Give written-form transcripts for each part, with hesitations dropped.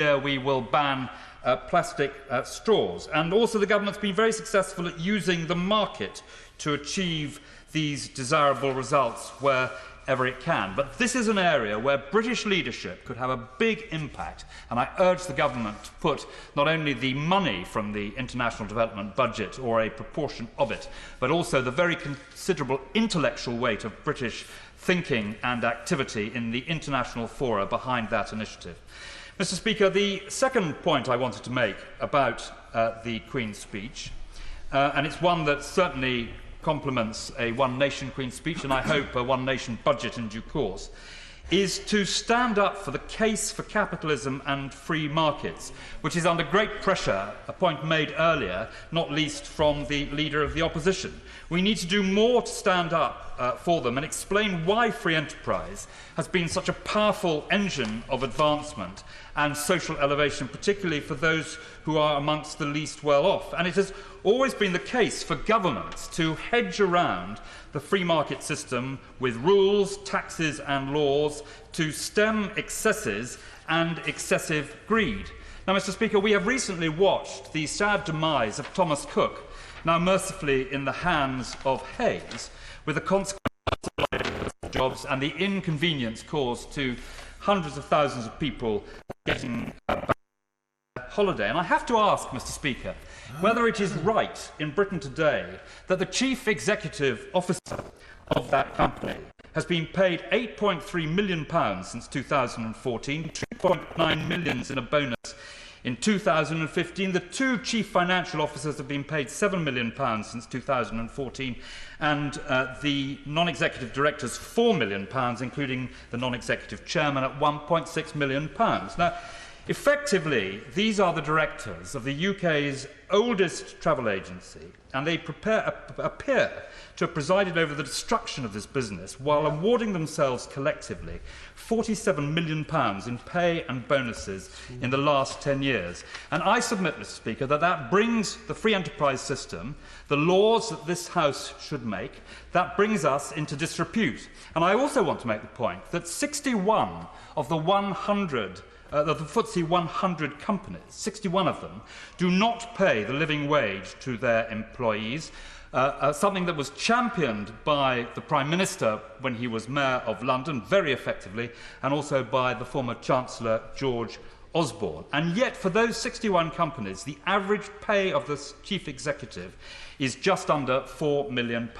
year we will ban plastic straws. And also the government's been very successful at using the market to achieve these desirable results wherever it can. But this is an area where British leadership could have a big impact, and I urge the government to put not only the money from the international development budget, or a proportion of it, but also the very considerable intellectual weight of British thinking and activity in the international fora behind that initiative. Mr. Speaker, the second point I wanted to make about the Queen's speech, and it's one that certainly complements a One Nation Queen's speech, and I hope a One Nation budget in due course, is to stand up for the case for capitalism and free markets, which is under great pressure, a point made earlier, not least from the Leader of the Opposition. We need to do more to stand up for them and explain why free enterprise has been such a powerful engine of advancement and social elevation, particularly for those who are amongst the least well off. And it has always been the case for governments to hedge around the free market system with rules, taxes and laws to stem excesses and excessive greed. Now, Mr. Speaker, we have recently watched the sad demise of Thomas Cook, now mercifully in the hands of Hayes, with the consequences of jobs and the inconvenience caused to hundreds of thousands of people getting back holiday. And I have to ask, Mr. Speaker, whether it is right in Britain today that the chief executive officer of that company has been paid £8.3 million since 2014, £2.9 million in a bonus in 2015. The two chief financial officers have been paid £7 million since 2014, and the non-executive directors £4 million, including the non-executive chairman at £1.6 million. Now, effectively, these are the directors of the UK's oldest travel agency, and they appear to have presided over the destruction of this business while awarding themselves collectively £47 million in pay and bonuses in the last 10 years. And I submit, Mr. Speaker, that that brings the free enterprise system, the laws that this House should make, that brings us into disrepute. And I also want to make the point that 61 of the 100 the FTSE 100 companies, 61 of them, do not pay the living wage to their employees, something that was championed by the Prime Minister when he was Mayor of London very effectively, and also by the former Chancellor George Osborne. And yet, for those 61 companies, the average pay of the Chief Executive is just under £4 million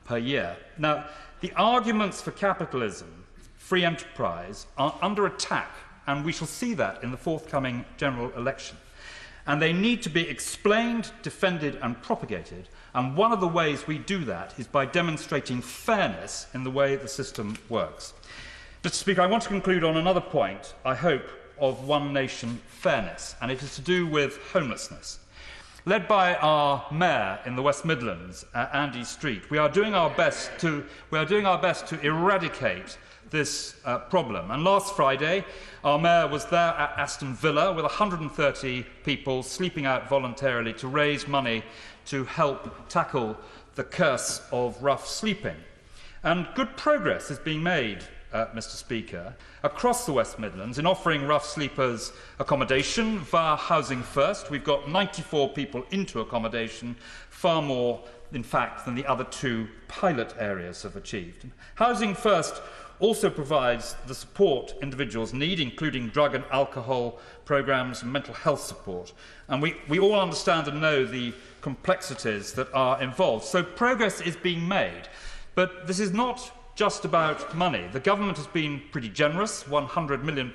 per year. Now, the arguments for capitalism, free enterprise, are under attack, and we shall see that in the forthcoming general election. And they need to be explained, defended and propagated, and one of the ways we do that is by demonstrating fairness in the way the system works. Mr. Speaker, I want to conclude on another point, I hope, of One Nation fairness, and it is to do with homelessness. Led by our Mayor in the West Midlands, Andy Street, we are doing our best to eradicate this problem. And last Friday, our Mayor was there at Aston Villa with 130 people sleeping out voluntarily to raise money to help tackle the curse of rough sleeping. And good progress is being made, Mr. Speaker, across the West Midlands in offering rough sleepers accommodation via Housing First. We've got 94 people into accommodation, far more, in fact, than the other two pilot areas have achieved. Housing First also provides the support individuals need, including drug and alcohol programmes and mental health support. And we all understand and know the complexities that are involved. So progress is being made. But this is not just about money. The government has been pretty generous, £100 million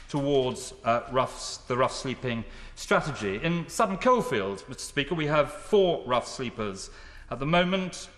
towards the rough sleeping strategy. In Sutton Coldfield, Mr. Speaker, we have 4 rough sleepers at the moment.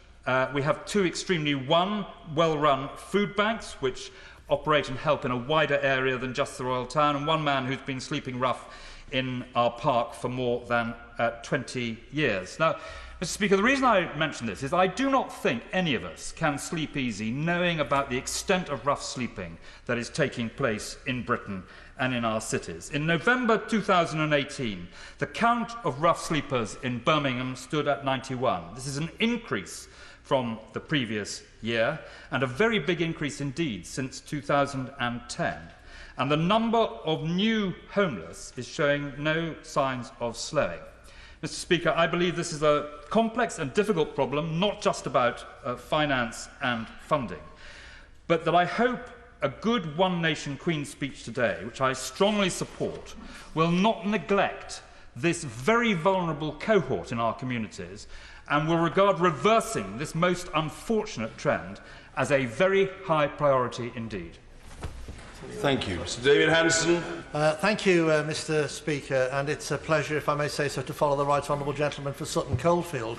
We have 2 extremely well-run food banks, which operate and help in a wider area than just the Royal Town, and 1 man who's been sleeping rough in our park for more than 20 years. Now, Mr. Speaker, the reason I mention this is I do not think any of us can sleep easy knowing about the extent of rough sleeping that is taking place in Britain and in our cities. In November 2018, the count of rough sleepers in Birmingham stood at 91. This is an increase from the previous year, and a very big increase indeed since 2010. and the number of new homeless is showing no signs of slowing. Mr. Speaker, I believe this is a complex and difficult problem, not just about finance and funding, but that I hope a good One Nation Queen speech today, which I strongly support, will not neglect this very vulnerable cohort in our communities and will regard reversing this most unfortunate trend as a very high priority indeed. Thank you. Mr. David Hanson. Thank you, Mr. Speaker, and it's a pleasure, if I may say so, to follow the right honourable gentleman for Sutton Coldfield.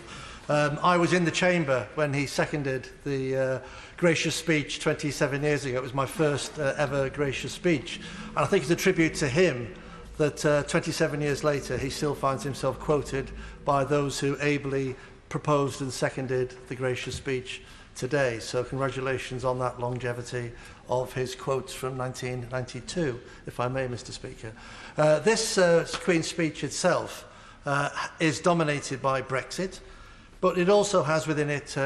I was in the chamber when he seconded the gracious speech 27 years ago. It was my first ever gracious speech, and I think it's a tribute to him that 27 years later he still finds himself quoted by those who ably proposed and seconded the gracious speech today. So congratulations on that longevity of his quotes from 1992, if I may, Mr. Speaker. This Queen's speech itself is dominated by Brexit, but it also has within it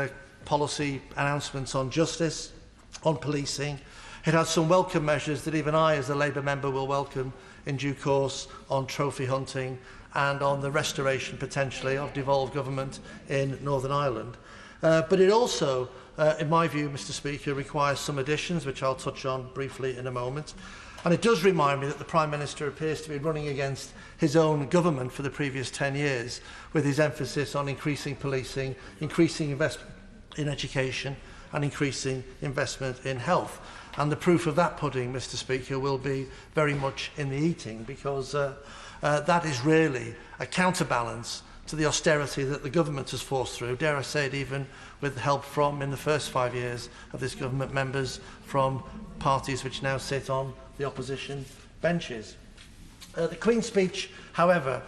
policy announcements on justice, on policing. It has some welcome measures that even I, as a Labour member, will welcome in due course on trophy hunting and on the restoration, potentially, of devolved government in Northern Ireland. But it also, in my view, Mr. Speaker, requires some additions, which I'll touch on briefly in a moment. And it does remind me that the Prime Minister appears to be running against his own government for the previous 10 years, with his emphasis on increasing policing, increasing investment in education, and increasing investment in health. And the proof of that pudding, Mr. Speaker, will be very much in the eating, because that is really a counterbalance to the austerity that the government has forced through, dare I say it, even with help from, in the first 5 years of this government, members from parties which now sit on the opposition benches. The Queen's speech, however,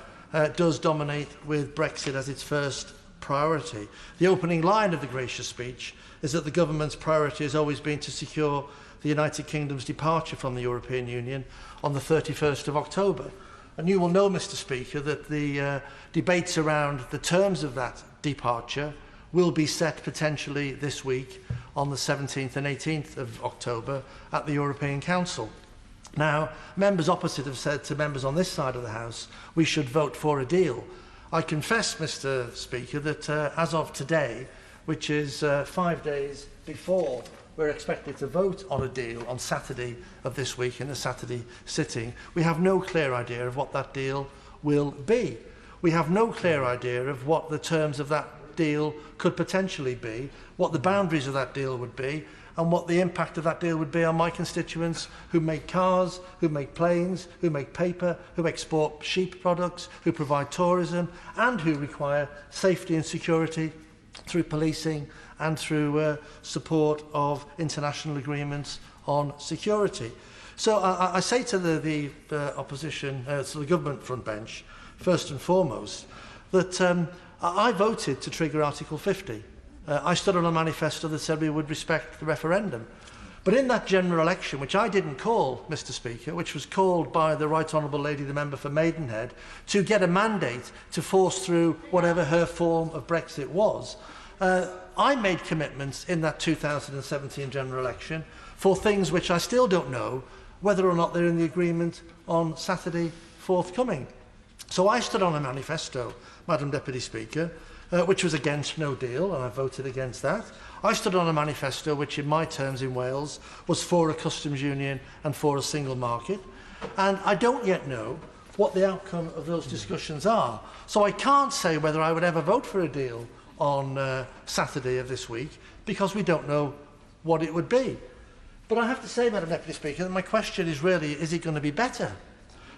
does dominate with Brexit as its first priority. The opening line of the gracious speech is that the government's priority has always been to secure the United Kingdom's departure from the European Union on the 31st of October. And you will know, Mr. Speaker, that the debates around the terms of that departure will be set potentially this week on the 17th and 18th of October at the European Council. Now, members opposite have said to members on this side of the House, we should vote for a deal. I confess, Mr. Speaker, that as of today, which is 5 days before we're expected to vote on a deal on Saturday of this week in the Saturday sitting, we have no clear idea of what that deal will be. We have no clear idea of what the terms of that deal could potentially be, what the boundaries of that deal would be, and what the impact of that deal would be on my constituents who make cars, who make planes, who make paper, who export sheep products, who provide tourism, and who require safety and security through policing and through support of international agreements on security. So I say to the opposition, to the government front bench, first and foremost, that I voted to trigger Article 50. I stood on a manifesto that said we would respect the referendum. But in that general election, which I didn't call, Mr. Speaker, which was called by the Right Honourable Lady, the member for Maidenhead, to get a mandate to force through whatever her form of Brexit was, I made commitments in that 2017 general election for things which I still don't know whether or not they're in the agreement on Saturday forthcoming. So I stood on a manifesto, Madam Deputy Speaker, which was against no deal, and I voted against that. I stood on a manifesto which, in my terms in Wales, was for a customs union and for a single market. And I don't yet know what the outcome of those discussions are. So I can't say whether I would ever vote for a deal on Saturday of this week, because we don't know what it would be. But I have to say, Madam Deputy Speaker, that my question is really, is it going to be better?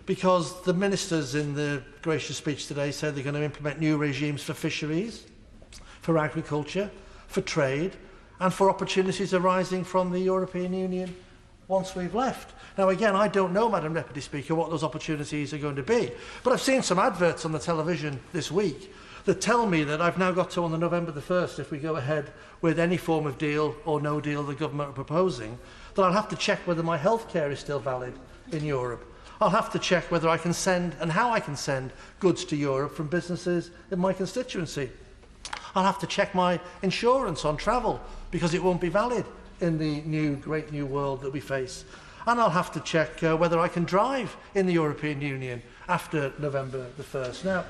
Because the ministers in the gracious speech today said they're going to implement new regimes for fisheries, for agriculture, for trade, and for opportunities arising from the European Union once we've left. Now, again, I don't know, Madam Deputy Speaker, what those opportunities are going to be. But I've seen some adverts on the television this week that tell me that I've now got to, on the November the 1st, if we go ahead with any form of deal or no deal the government are proposing, that I'll have to check whether my healthcare is still valid in Europe. I'll have to check whether I can send and how I can send goods to Europe from businesses in my constituency. I'll have to check my insurance on travel because it won't be valid in the great new world that we face. and I'll have to check whether I can drive in the European Union after November the 1st. Now,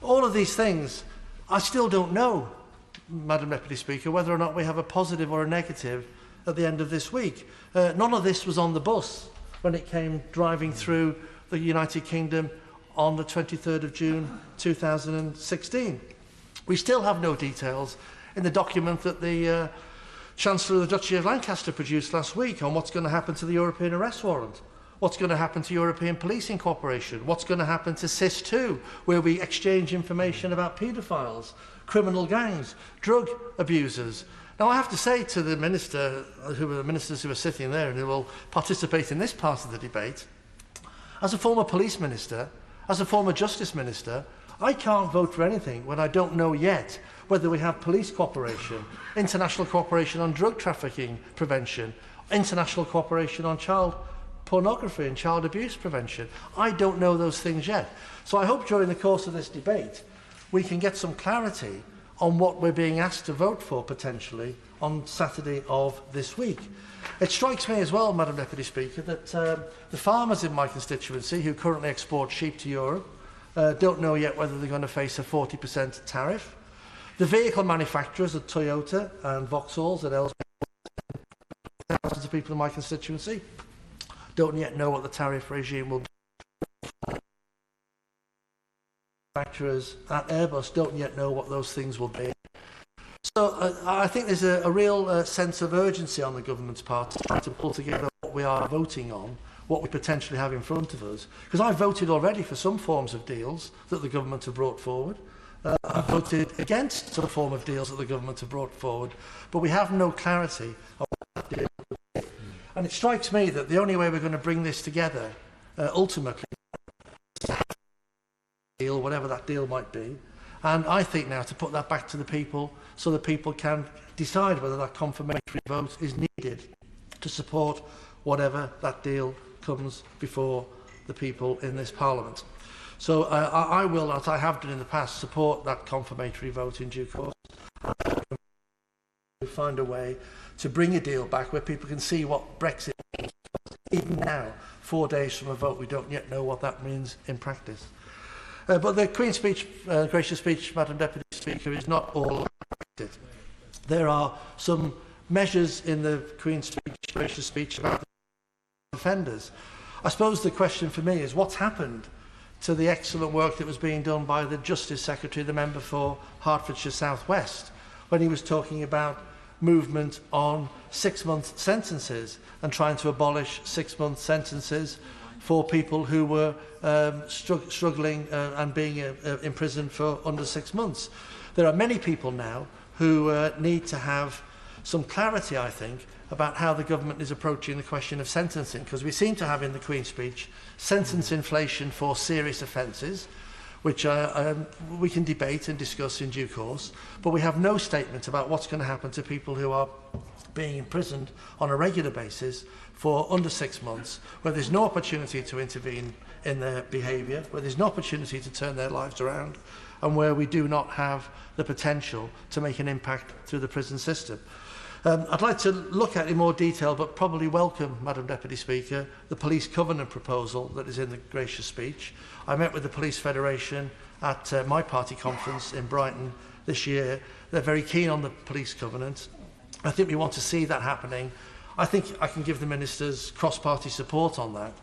all of these things, I still don't know, Madam Deputy Speaker, whether or not we have a positive or a negative at the end of this week. None of this was on the bus when it came driving through the United Kingdom on the 23rd of June 2016. We still have no details in the document that the Chancellor of the Duchy of Lancaster produced last week on what's going to happen to the European arrest warrant, what's going to happen to European policing cooperation, what's going to happen to SIS2, where we exchange information about paedophiles, criminal gangs, drug abusers. Now, I have to say to the ministers who are sitting there and who will participate in this part of the debate, as a former police minister, as a former justice minister, I can't vote for anything when I don't know yet whether we have police cooperation, international cooperation on drug trafficking prevention, international cooperation on child pornography and child abuse prevention. I don't know those things yet. So I hope during the course of this debate we can get some clarity on what we're being asked to vote for potentially on Saturday of this week. It strikes me as well, Madam Deputy Speaker, that the farmers in my constituency who currently export sheep to Europe don't know yet whether they're going to face a 40% tariff. The vehicle manufacturers at Toyota and Vauxhalls at Ellesmere, thousands of people in my constituency, don't yet know what the tariff regime will be. Manufacturers at Airbus don't yet know what those things will be. So I think there's a real sense of urgency on the government's part to try to pull together what we are voting on, what we potentially have in front of us. Because I voted already for some forms of deals that the government have brought forward. I voted against some form of deals that the government have brought forward. But we have no clarity on what that deal will be. And it strikes me that the only way we're going to bring this together, ultimately, is to have a deal, whatever that deal might be. And I think now to put that back to the people so that people can decide whether that confirmatory vote is needed to support whatever that deal comes before the people in this Parliament. So I will, as I have done in the past, support that confirmatory vote in due course. We find a way to bring a deal back where people can see what Brexit means. Even now, 4 days from a vote, we don't yet know what that means in practice. But the Queen's speech, gracious speech, Madam Deputy Speaker, is not all Brexit. There are some measures in the Queen's speech, gracious speech about offenders. I suppose the question for me is what's happened to the excellent work that was being done by the Justice Secretary, the member for Hertfordshire South West, when he was talking about movement on 6-month sentences and trying to abolish 6-month sentences for people who were struggling and being imprisoned for under 6 months. There are many people now who need to have some clarity, I think, about how the government is approaching the question of sentencing, because we seem to have in the Queen's speech sentence inflation for serious offences, which we can debate and discuss in due course, but we have no statement about what's going to happen to people who are being imprisoned on a regular basis for under 6 months, where there's no opportunity to intervene in their behaviour, where there's no opportunity to turn their lives around, and where we do not have the potential to make an impact through the prison system. I'd like to look at in more detail, but probably welcome, Madam Deputy Speaker, the Police Covenant proposal that is in the gracious speech. I met with the Police Federation at my party conference in Brighton this year. They're very keen on the Police Covenant. I think we want to see that happening. I think I can give the ministers cross-party support on that.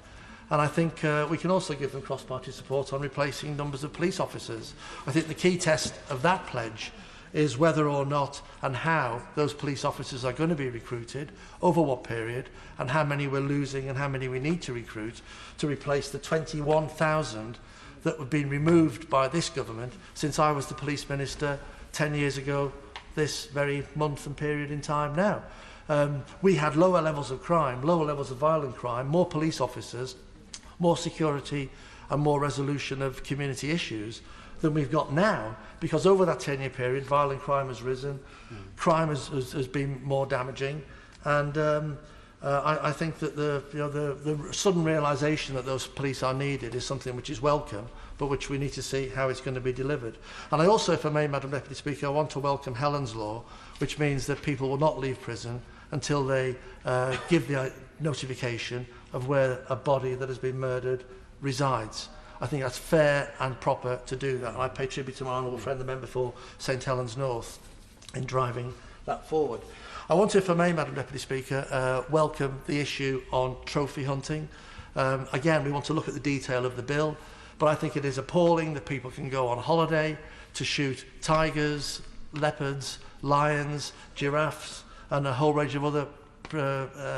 And I think we can also give them cross-party support on replacing numbers of police officers. I think the key test of that pledge is whether or not and how those police officers are going to be recruited, over what period, and how many we're losing and how many we need to recruit to replace the 21,000 that have been removed by this government since I was the police minister 10 years ago, this very month and period in time now. We had lower levels of crime, lower levels of violent crime, more police officers, more security and more resolution of community issues than we've got now, because over that 10-year period, violent crime has risen, crime has been more damaging, and I think that the sudden realisation that those police are needed is something which is welcome, but which we need to see how it's going to be delivered. And I also, if I may, Madam Deputy Speaker, I want to welcome Helen's Law, which means that people will not leave prison until they give the notification of where a body that has been murdered resides. I think that's fair and proper to do that. And I pay tribute to my honourable friend, the member for St Helens North, in driving that forward. I want to, if I may, Madam Deputy Speaker, welcome the issue on trophy hunting. Again, we want to look at the detail of the bill, but I think it is appalling that people can go on holiday to shoot tigers, leopards, lions, giraffes, and a whole range of other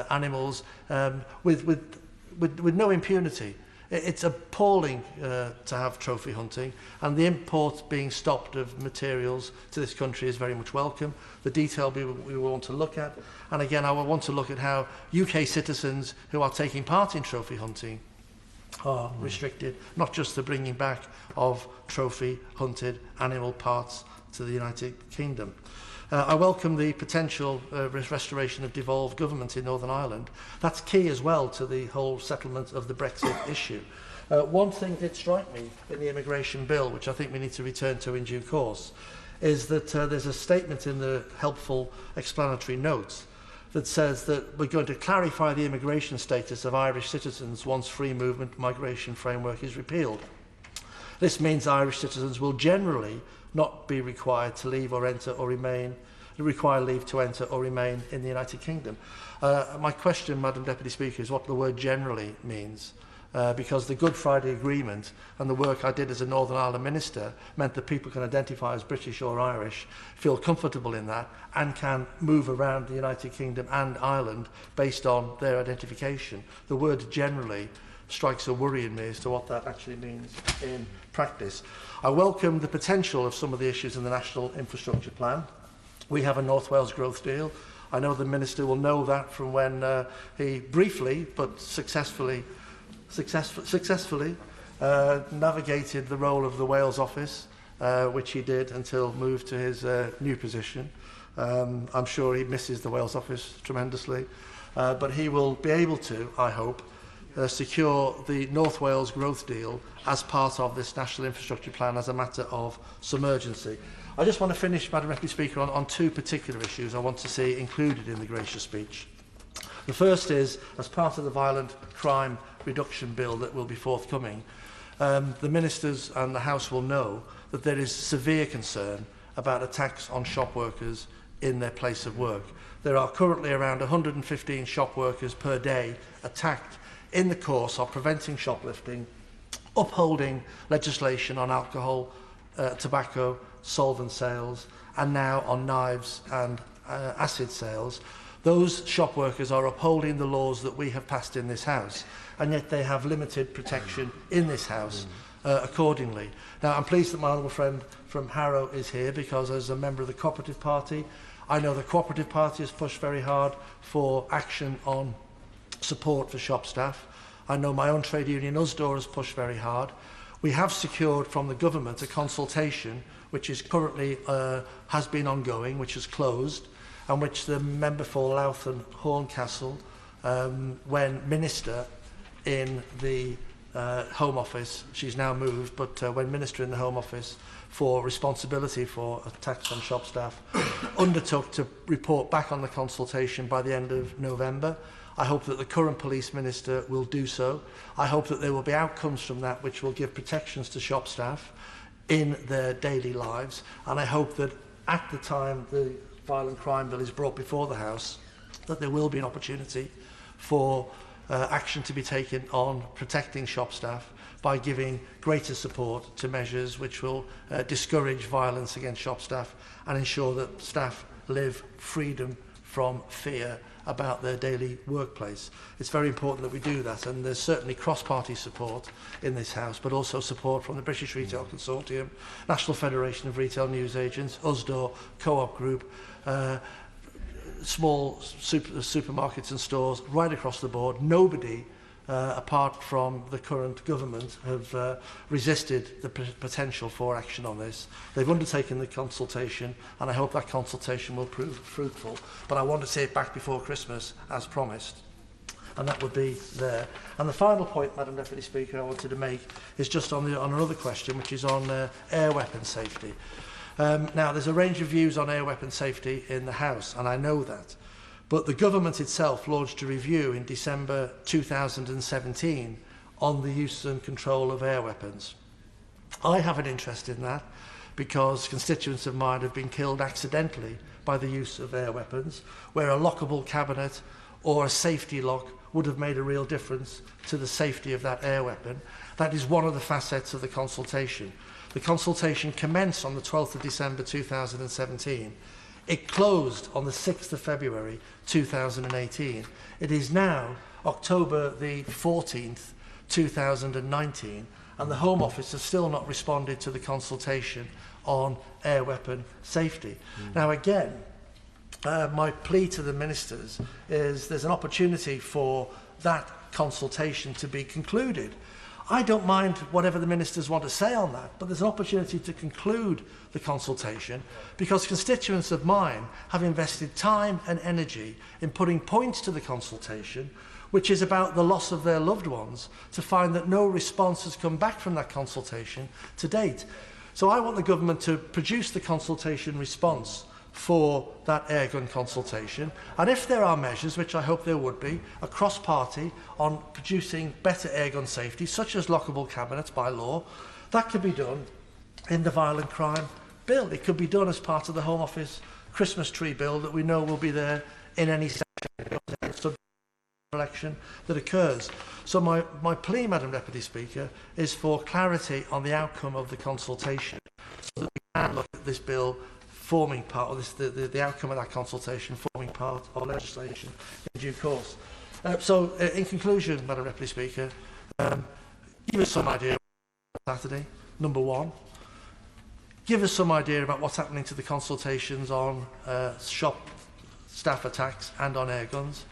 animals with no impunity. It's appalling to have trophy hunting, and the import being stopped of materials to this country is very much welcome. The detail we want to look at, and again I will want to look at how UK citizens who are taking part in trophy hunting are restricted, not just the bringing back of trophy hunted animal parts to the United Kingdom. I welcome the potential restoration of devolved government in Northern Ireland. That's key as well to the whole settlement of the Brexit issue. One thing did strike me in the immigration bill, which I think we need to return to in due course, is that there's a statement in the helpful explanatory notes that says that we're going to clarify the immigration status of Irish citizens once free movement migration framework is repealed. This means Irish citizens will generally not be required to leave or enter or require leave to enter or remain in the United Kingdom. My question, Madam Deputy Speaker, is what the word generally means. Because the Good Friday Agreement and the work I did as a Northern Ireland Minister meant that people can identify as British or Irish, feel comfortable in that, and can move around the United Kingdom and Ireland based on their identification. The word generally strikes a worry in me as to what that actually means in practice. I welcome the potential of some of the issues in the National Infrastructure Plan. We have a North Wales growth deal. I know the Minister will know that from when he briefly but successfully navigated the role of the Wales office, which he did until moved to his new position. I'm sure he misses the Wales office tremendously, but he will be able to, I hope, secure the North Wales growth deal as part of this National Infrastructure Plan as a matter of some urgency. I just want to finish, Madam Deputy Speaker, on two particular issues I want to see included in the gracious speech. The first is, as part of the violent crime reduction bill that will be forthcoming, the Ministers and the House will know that there is severe concern about attacks on shop workers in their place of work. There are currently around 115 shop workers per day attacked in the course of preventing shoplifting, upholding legislation on alcohol, tobacco, solvent sales, and now on knives and acid sales. Those shop workers are upholding the laws that we have passed in this House, and yet they have limited protection in this House accordingly. Now, I'm pleased that my honourable friend from Harrow is here, because as a member of the Cooperative Party, I know the Cooperative Party has pushed very hard for action on support for shop staff. I know my own trade union, USDOR, has pushed very hard. We have secured from the government a consultation which is currently has been ongoing, which is closed, and which the member for Louth and Horncastle, when Minister in the Home Office, she's now moved, but when Minister in the Home Office for responsibility for attacks on shop staff, undertook to report back on the consultation by the end of November. I hope that the current Police Minister will do so. I hope that there will be outcomes from that which will give protections to shop staff in their daily lives, and I hope that at the time the violent crime bill is brought before the House, that there will be an opportunity for action to be taken on protecting shop staff by giving greater support to measures which will discourage violence against shop staff and ensure that staff live freedom from fear about their daily workplace. It's very important that we do that, and there's certainly cross-party support in this House, but also support from the British Retail Consortium, National Federation of Retail Newsagents, USDOR, Co-op Group, small supermarkets and stores right across the board. Nobody, apart from the current government, have resisted the potential for action on this. They've undertaken the consultation, and I hope that consultation will prove fruitful. But I want to see it back before Christmas, as promised, and that would be there. And the final point, Madam Deputy Speaker, I wanted to make is just on another question, which is on air weapon safety. Now, there's a range of views on air weapon safety in the House, and I know that. But the government itself launched a review in December 2017 on the use and control of air weapons. I have an interest in that because constituents of mine have been killed accidentally by the use of air weapons, where a lockable cabinet or a safety lock would have made a real difference to the safety of that air weapon. That is one of the facets of the consultation. The consultation commenced on the 12th of December 2017. It closed on the 6th of February 2018. It is now October the 14th, 2019, and the Home Office has still not responded to the consultation on air weapon safety. Now again, my plea to the ministers is there's an opportunity for that consultation to be concluded. I don't mind whatever the ministers want to say on that, but there's an opportunity to conclude the consultation because constituents of mine have invested time and energy in putting points to the consultation, which is about the loss of their loved ones, to find that no response has come back from that consultation to date. So I want the government to produce the consultation response for that airgun consultation, and if there are measures, which I hope there would be, across party on producing better airgun safety, such as lockable cabinets by law, that could be done in the violent crime bill. It could be done as part of the Home Office Christmas tree bill that we know will be there in any election that occurs. So my plea, Madam Deputy Speaker, is for clarity on the outcome of the consultation, so that we can look at this bill forming part of this, the outcome of that consultation forming part of legislation in due course. In conclusion, Madam Deputy Speaker, give us some idea on Saturday, number one. Give us some idea about what's happening to the consultations on shop staff attacks and on air guns.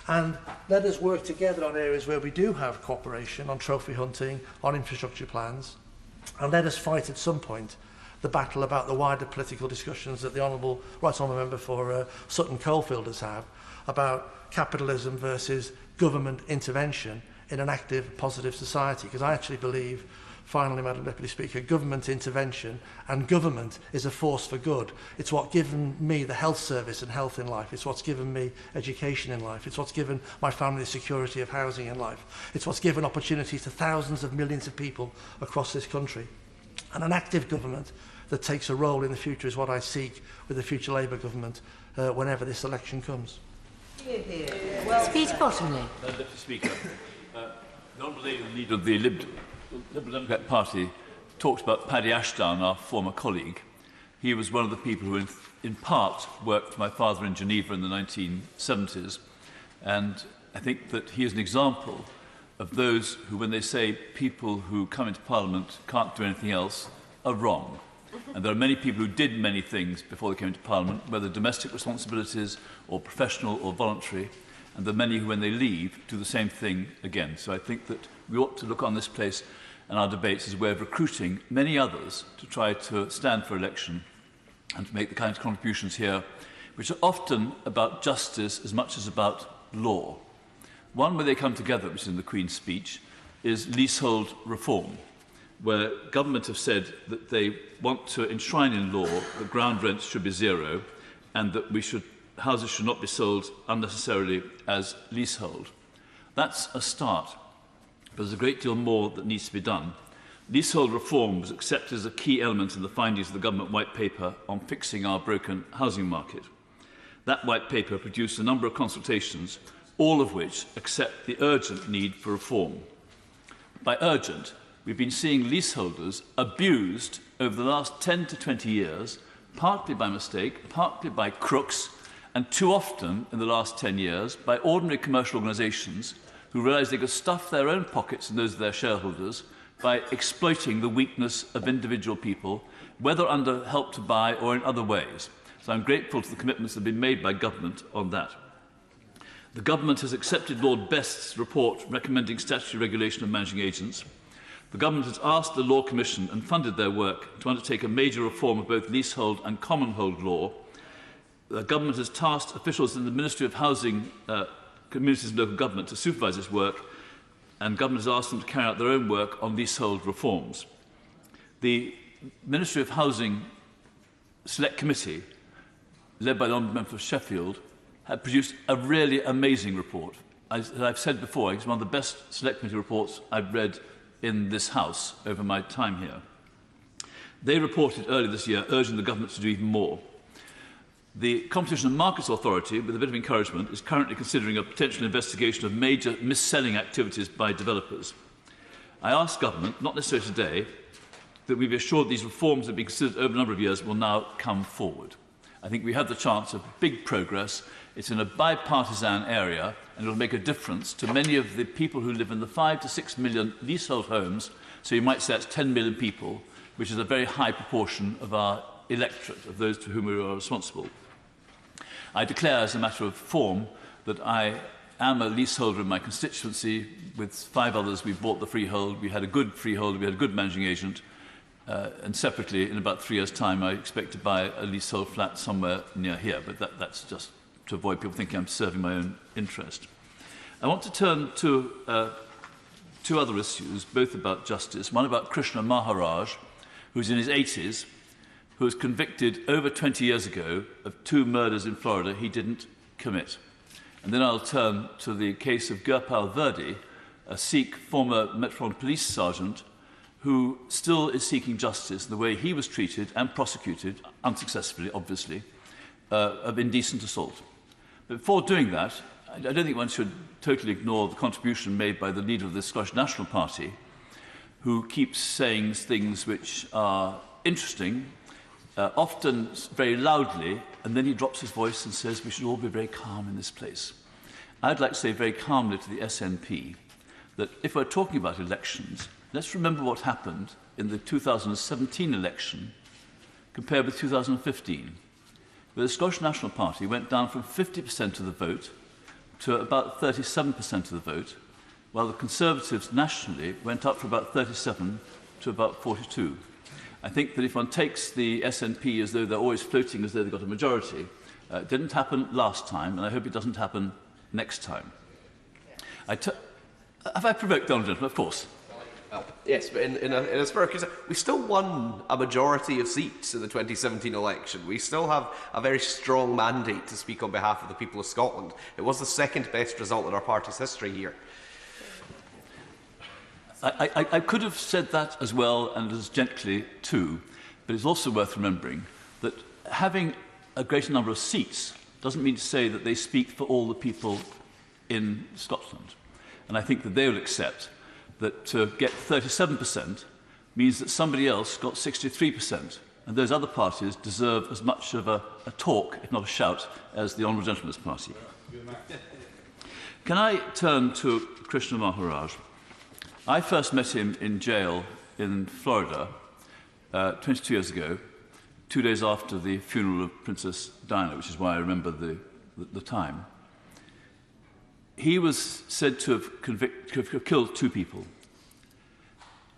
And let us work together on areas where we do have cooperation, on trophy hunting, on infrastructure plans. And let us fight at some point the battle about the wider political discussions that the Right Honourable Member for Sutton Coldfield has had about capitalism versus government intervention in an active, positive society. Because I actually believe, finally, Madam Deputy Speaker, government intervention and government is a force for good. It's what given me the health service and health in life. It's what's given me education in life. It's what's given my family the security of housing in life. It's what's given opportunity to thousands of millions of people across this country. And an active government that takes a role in the future is what I seek with the future Labour government whenever this election comes. Speaker Bottomley. Deputy Speaker, the Honourable Leader of the Liberal Democrat Party talked about Paddy Ashdown, our former colleague. He was one of the people who, in part, worked for my father in Geneva in the 1970s. And I think that he is an example of those who, when they say people who come into Parliament can't do anything else, are wrong. And there are many people who did many things before they came into Parliament, whether domestic responsibilities or professional or voluntary, and there are many who, when they leave, do the same thing again. So I think that we ought to look on this place and our debates as a way of recruiting many others to try to stand for election and to make the kinds of contributions here, which are often about justice as much as about law. One where they come together, which is in the Queen's speech, is leasehold reform, where government have said that they want to enshrine in law that ground rents should be zero and that houses should not be sold unnecessarily as leasehold. That's a start, but there's a great deal more that needs to be done. Leasehold reform was accepted as a key element in the findings of the government white paper on fixing our broken housing market. That white paper produced a number of consultations, all of which accept the urgent need for reform. By urgent, we've been seeing leaseholders abused over the last 10 to 20 years, partly by mistake, partly by crooks, and too often in the last 10 years by ordinary commercial organisations who realised they could stuff their own pockets and those of their shareholders by exploiting the weakness of individual people, whether under Help to Buy or in other ways. So I'm grateful to the commitments that have been made by government on that. The government has accepted Lord Best's report recommending statutory regulation of managing agents. The government has asked the Law Commission and funded their work to undertake a major reform of both leasehold and common hold law. The government has tasked officials in the Ministry of Housing, Communities and Local Government to supervise this work, and government has asked them to carry out their own work on leasehold reforms. The Ministry of Housing Select Committee, led by the Honourable Member for Sheffield, have produced a really amazing report. As I've said before, it's one of the best Select Committee reports I've read in this House over my time here. They reported earlier this year urging the government to do even more. The Competition and Markets Authority, with a bit of encouragement, is currently considering a potential investigation of major mis-selling activities by developers. I ask government, not necessarily today, that we be assured these reforms that have been considered over a number of years will now come forward. I think we have the chance of big progress. It's in a bipartisan area, and it will make a difference to many of the people who live in the 5 to 6 million leasehold homes. So you might say that's 10 million people, which is a very high proportion of our electorate, of those to whom we are responsible. I declare as a matter of form that I am a leaseholder in my constituency. With 5 others, we bought the freehold. We had a good freeholder, we had a good managing agent. And separately, in about 3 years' time, I expect to buy a leasehold flat somewhere near here. But that's just to avoid people thinking I'm serving my own interest. I want to turn to 2 other issues, both about justice. One about Krishna Maharaj, who's in his 80s, who was convicted over 20 years ago of 2 murders in Florida he didn't commit. And then I'll turn to the case of Gurpal Verdi, a Sikh former Metropolitan Police sergeant who still is seeking justice in the way he was treated and prosecuted, unsuccessfully, obviously, of indecent assault. But before doing that, I don't think one should totally ignore the contribution made by the leader of the Scottish National Party, who keeps saying things which are interesting, often very loudly, and then he drops his voice and says we should all be very calm in this place. I'd like to say very calmly to the SNP that if we're talking about elections, let's remember what happened in the 2017 election compared with 2015, where the Scottish National Party went down from 50% of the vote to about 37% of the vote, while the Conservatives nationally went up from about 37 to about 42. I think that if one takes the SNP as though they're always floating as though they've got a majority, it didn't happen last time, and I hope it doesn't happen next time. Have I provoked the honourable gentleman? Of course. Well, yes, but in a spirit, because we still won a majority of seats in the 2017 election. We still have a very strong mandate to speak on behalf of the people of Scotland. It was the second best result in our party's history here. I could have said that as well and as gently too, but it's also worth remembering that having a greater number of seats doesn't mean to say that they speak for all the people in Scotland. And I think that they will accept that to get 37% means that somebody else got 63%, and those other parties deserve as much of a talk, if not a shout, as the Honourable Gentleman's Party. Can I turn to Krishna Maharaj? I first met him in jail in Florida 22 years ago, 2 days after the funeral of Princess Diana, which is why I remember the time. He was said to have killed 2 people.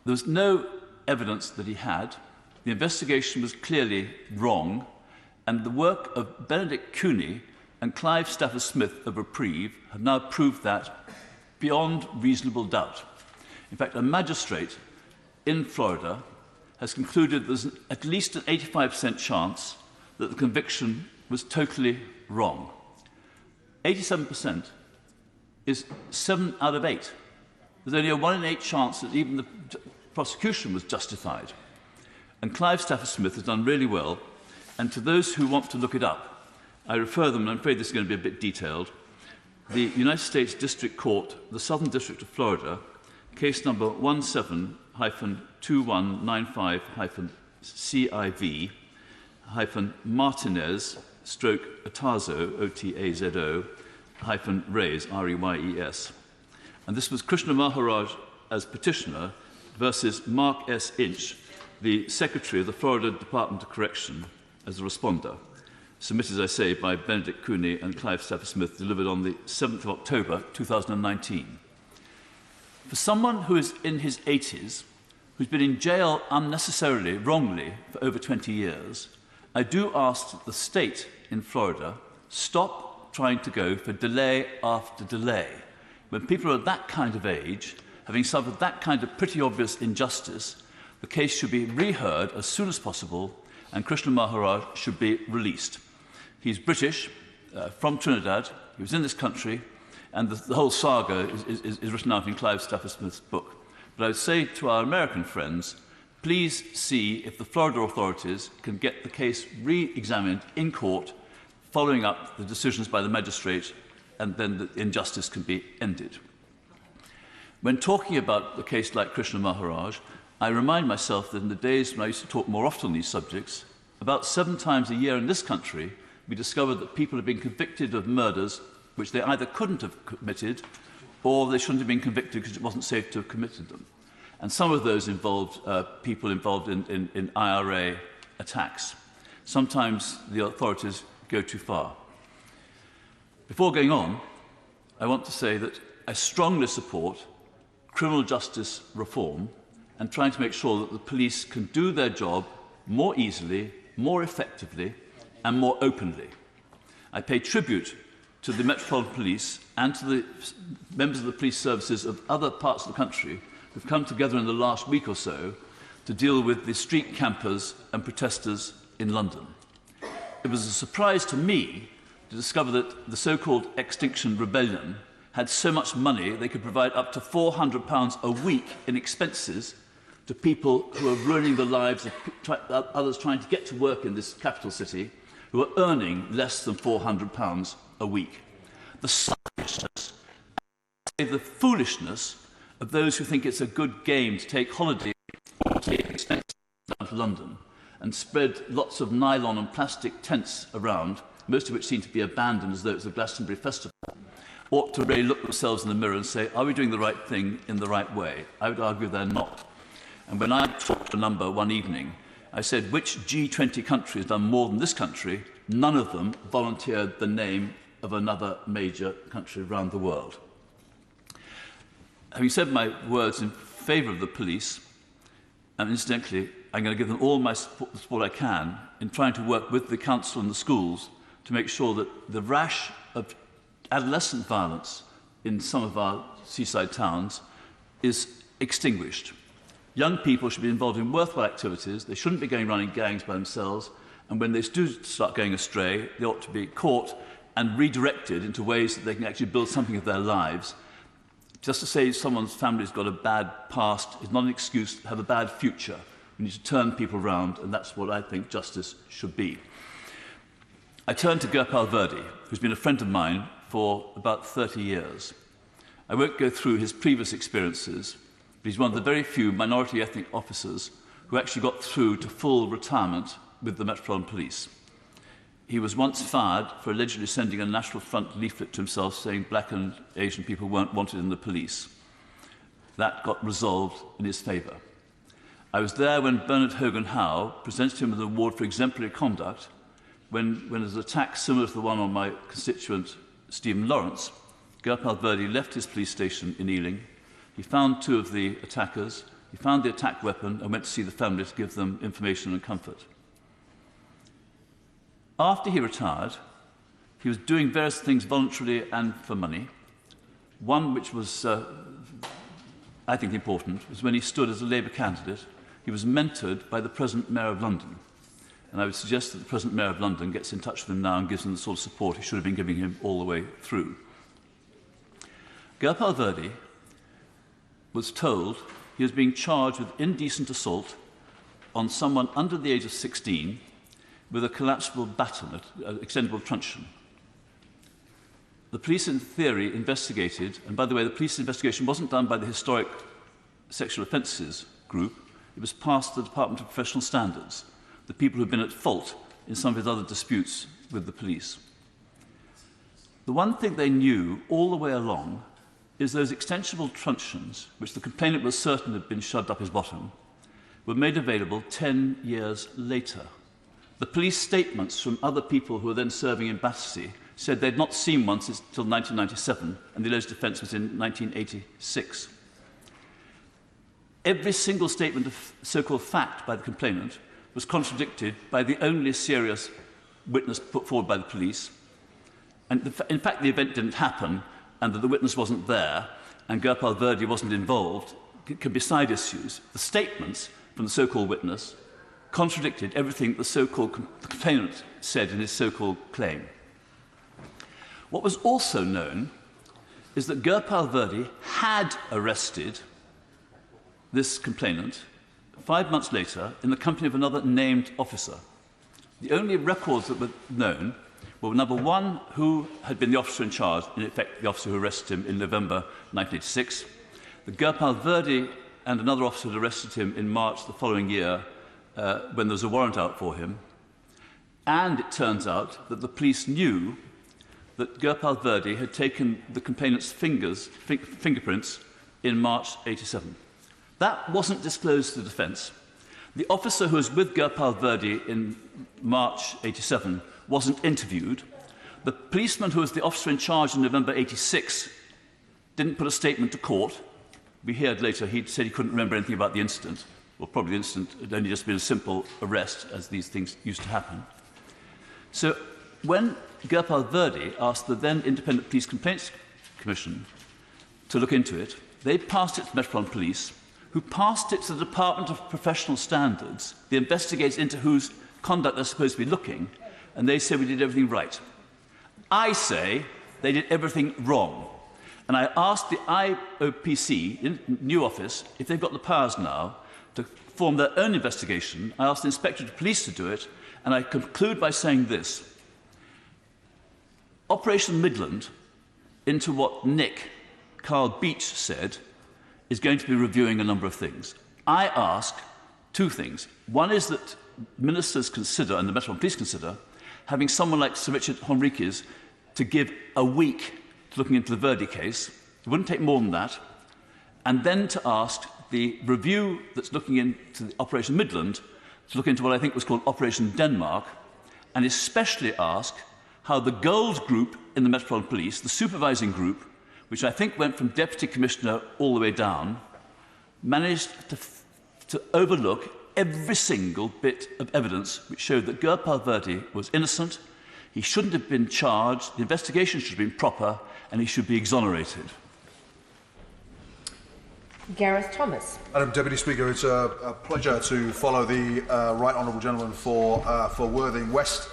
There was no evidence that he had. The investigation was clearly wrong, and the work of Benedict Cooney and Clive Stafford Smith of Reprieve have now proved that beyond reasonable doubt. In fact, a magistrate in Florida has concluded there's at least an 85% chance that the conviction was totally wrong. 87% is 7 out of 8. There's only a 1 in 8 chance that even the prosecution was justified. And Clive Stafford Smith has done really well. And to those who want to look it up, I refer them, and I'm afraid this is going to be a bit detailed, the United States District Court, the Southern District of Florida, case number 17-2195-CIV-Martinez/Otazo, Otazo-Reyes, R-E-Y-E-S. And this was Krishna Maharaj as petitioner versus Mark S. Inch, the Secretary of the Florida Department of Correction, as a responder. Submitted, as I say, by Benedict Cooney and Clive Stafford Smith, delivered on the 7th of October 2019. For someone who is in his 80s, who's been in jail unnecessarily, wrongly, for over 20 years, I do ask that the state in Florida stop trying to go for delay after delay. When people are that kind of age, having suffered that kind of pretty obvious injustice, the case should be reheard as soon as possible, and Krishna Maharaj should be released. He's British, from Trinidad. He was in this country, and the whole saga is written out in Clive Stafford Smith's book. But I would say to our American friends, please see if the Florida authorities can get the case re-examined in court, following up the decisions by the magistrate, and then the injustice can be ended. When talking about a case like Krishna Maharaj, I remind myself that in the days when I used to talk more often on these subjects, about 7 times a year in this country, we discovered that people had been convicted of murders which they either couldn't have committed or they shouldn't have been convicted because it wasn't safe to have committed them. And some of those involved people involved in IRA attacks. Sometimes the authorities go too far. Before going on, I want to say that I strongly support criminal justice reform and trying to make sure that the police can do their job more easily, more effectively, and more openly. I pay tribute to the Metropolitan Police and to the members of the police services of other parts of the country who've come together in the last week or so to deal with the street campers and protesters in London. It was a surprise to me to discover that the so-called Extinction Rebellion had so much money they could provide up to £400 a week in expenses to people who are ruining the lives of others trying to get to work in this capital city who are earning less than £400 a week. The selfishness, the foolishness of those who think it's a good game to take holiday or take expenses down to London and spread lots of nylon and plastic tents around, most of which seem to be abandoned as though it's a Glastonbury festival, ought to really look themselves in the mirror and say, are we doing the right thing in the right way? I would argue they're not. And when I talked to a number one evening, I said, which G20 country has done more than this country? None of them volunteered the name of another major country around the world. Having said my words in favour of the police, and incidentally, I'm going to give them all my support I can in trying to work with the council and the schools to make sure that the rash of adolescent violence in some of our seaside towns is extinguished. Young people should be involved in worthwhile activities. They shouldn't be going around in gangs by themselves. And when they do start going astray, they ought to be caught and redirected into ways that they can actually build something of their lives. Just to say someone's family's got a bad past is not an excuse to have a bad future. We need to turn people around, and that's what I think justice should be. I turn to Gopal Verdi, who's been a friend of mine for about 30 years. I won't go through his previous experiences, but he's one of the very few minority ethnic officers who actually got through to full retirement with the Metropolitan Police. He was once fired for allegedly sending a National Front leaflet to himself saying black and Asian people weren't wanted in the police. That got resolved in his favour. I was there when Bernard Hogan Howe presented him with an award for exemplary conduct when there was an attack similar to the one on my constituent Stephen Lawrence. Gopal Verdi left his police station in Ealing. He found 2 of the attackers, he found the attack weapon and went to see the family to give them information and comfort. After he retired, he was doing various things voluntarily and for money. One which was, I think, important was when he stood as a Labour candidate. He was mentored by the present Mayor of London. And I would suggest that the present Mayor of London gets in touch with him now and gives him the sort of support he should have been giving him all the way through. Gopal Verdi was told he was being charged with indecent assault on someone under the age of 16 with a collapsible baton, an extendable truncheon. The police, in theory, investigated, and by the way, the police investigation wasn't done by the Historic Sexual Offences Group, it was passed to the Department of Professional Standards, the people who've been at fault in some of his other disputes with the police. The one thing they knew all the way along is those extensible truncheons, which the complainant was certain had been shoved up his bottom, were made available 10 years later. The police statements from other people who were then serving in Battersea said they'd not seen one since until 1997, and the alleged offence was in 1986. Every single statement of so-called fact by the complainant was contradicted by the only serious witness put forward by the police. And in fact, the event didn't happen, and that the witness wasn't there, and Gopal Verdi wasn't involved, can be side issues. The statements from the so-called witness contradicted everything the so-called complainant said in his so-called claim. What was also known is that Gurpal Verdi had arrested this complainant 5 months later in the company of another named officer. The only records that were known were, number one, who had been the officer in charge, in effect the officer who arrested him in November 1986. The Gurpal Verdi and another officer had arrested him in March the following year when there was a warrant out for him. And it turns out that the police knew that Gurpal Verdi had taken the complainant's fingerprints in March 87. That wasn't disclosed to the defence. The officer who was with Gurpal Verdi in March 87 wasn't interviewed. The policeman who was the officer in charge in November 86 didn't put a statement to court. We heard later he said he couldn't remember anything about the incident. Well, probably the incident had only just been a simple arrest, as these things used to happen. So when Gurpal Verdi asked the then Independent Police Complaints Commission to look into it, they passed it to Metropolitan Police, who passed it to the Department of Professional Standards, the investigators into whose conduct they're supposed to be looking, and they say we did everything right. I say they did everything wrong. And I asked the IOPC, in new office, if they've got the powers now to form their own investigation. I asked the Inspector of Police to do it, and I conclude by saying this. Operation Midland, into what Nick Carl Beach said, is going to be reviewing a number of things. I ask two things. One is that ministers consider, and the Metropolitan Police consider, having someone like Sir Richard Henriques to give a week to looking into the Verdi case. It wouldn't take more than that. And then to ask the review that's looking into the Operation Midland to look into what I think was called Operation Denmark, and especially ask how the Gold Group in the Metropolitan Police, the supervising group, which I think went from Deputy Commissioner all the way down, managed to overlook every single bit of evidence which showed that Gurpal Verdi was innocent, he shouldn't have been charged, the investigation should have been proper, and he should be exonerated. Gareth Thomas. Madam Deputy Speaker, it's a pleasure to follow the right honourable gentleman for Worthing West.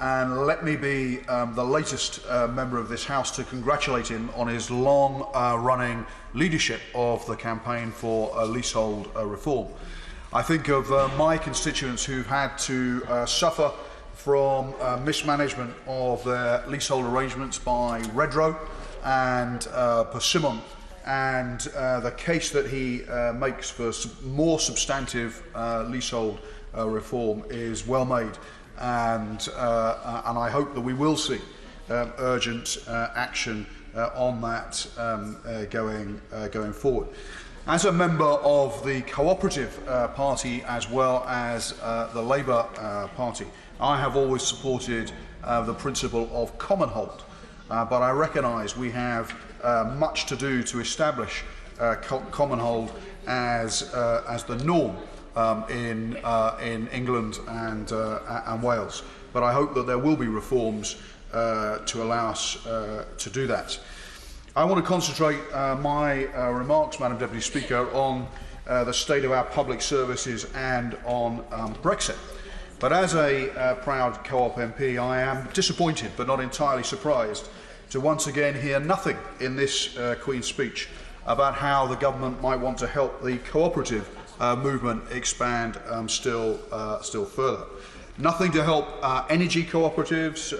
And let me be the latest member of this House to congratulate him on his long-running leadership of the campaign for leasehold reform. I think of my constituents who've had to suffer from mismanagement of their leasehold arrangements by Redrow and Persimmon, and the case that he makes for more substantive leasehold reform is well made. And I hope that we will see urgent action on that going forward. As a member of the Cooperative Party as well as the Labour Party, I have always supported the principle of common hold, but I recognise we have much to do to establish common hold as the norm in England and Wales. But I hope that there will be reforms to allow us to do that. I want to concentrate my remarks, Madam Deputy Speaker, on the state of our public services and on Brexit. But as a proud Co-op MP, I am disappointed but not entirely surprised to once again hear nothing in this Queen's speech about how the government might want to help the cooperative movement expand still further. Nothing to help energy cooperatives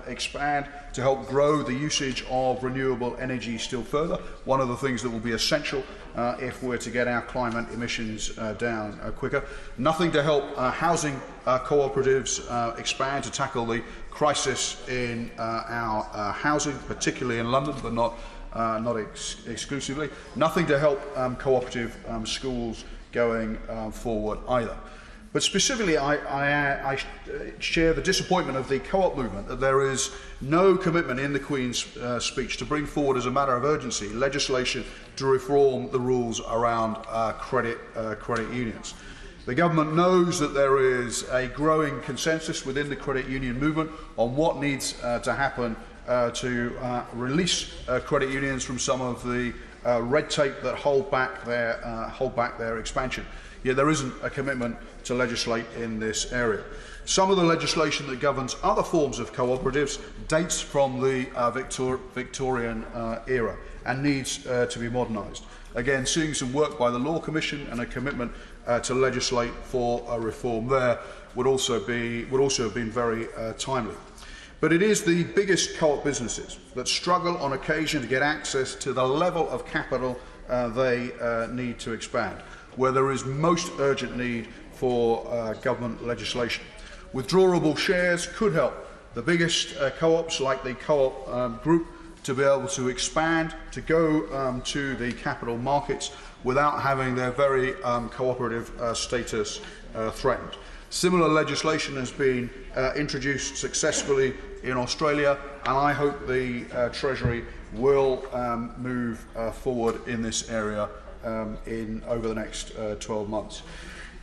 expand, to help grow the usage of renewable energy still further. One of the things that will be essential if we're to get our climate emissions down quicker. Nothing to help housing cooperatives expand to tackle the crisis in our housing, particularly in London, but not exclusively. Nothing to help cooperative schools going forward either. But specifically, I share the disappointment of the co-op movement that there is no commitment in the Queen's speech to bring forward as a matter of urgency legislation to reform the rules around credit unions. The government knows that there is a growing consensus within the credit union movement on what needs to happen to release credit unions from some of the red tape that hold back their expansion. Yet there isn't a commitment to legislate in this area. Some of the legislation that governs other forms of cooperatives dates from the Victorian era and needs to be modernised. Again, seeing some work by the Law Commission and a commitment to legislate for a reform there would also have been very timely. But it is the biggest co-op businesses that struggle on occasion to get access to the level of capital they need to expand, where there is most urgent need for government legislation. Withdrawable shares could help the biggest co-ops like the co-op group to be able to expand, to go to the capital markets without having their very cooperative status threatened. Similar legislation has been introduced successfully in Australia, and I hope the Treasury will move forward in this area over the next 12 months.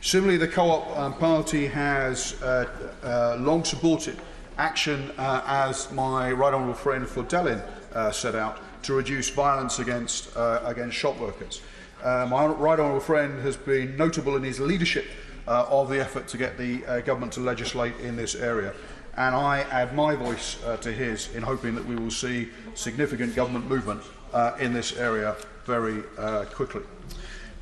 Similarly, the Co-op Party has long supported action, as my right honourable friend Fodellin set out, to reduce violence against shop workers. My right honourable friend has been notable in his leadership of the effort to get the government to legislate in this area, and I add my voice to his in hoping that we will see significant government movement in this area very quickly.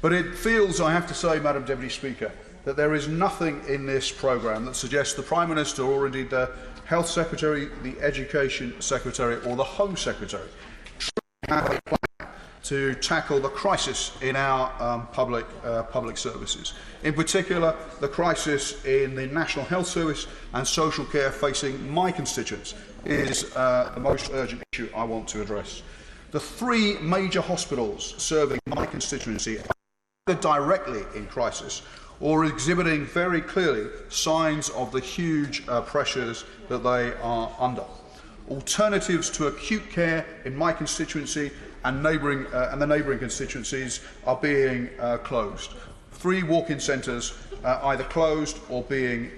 But it feels, I have to say, Madam Deputy Speaker, that there is nothing in this programme that suggests the Prime Minister or indeed the Health Secretary, the Education Secretary or the Home Secretary truly have a plan to tackle the crisis in our public services. In particular, the crisis in the National Health Service and social care facing my constituents is the most urgent issue I want to address. The three major hospitals serving my constituency are either directly in crisis or exhibiting very clearly signs of the huge pressures that they are under. Alternatives to acute care in my constituency and the neighbouring constituencies are being closed. 3 walk-in centres either closed or being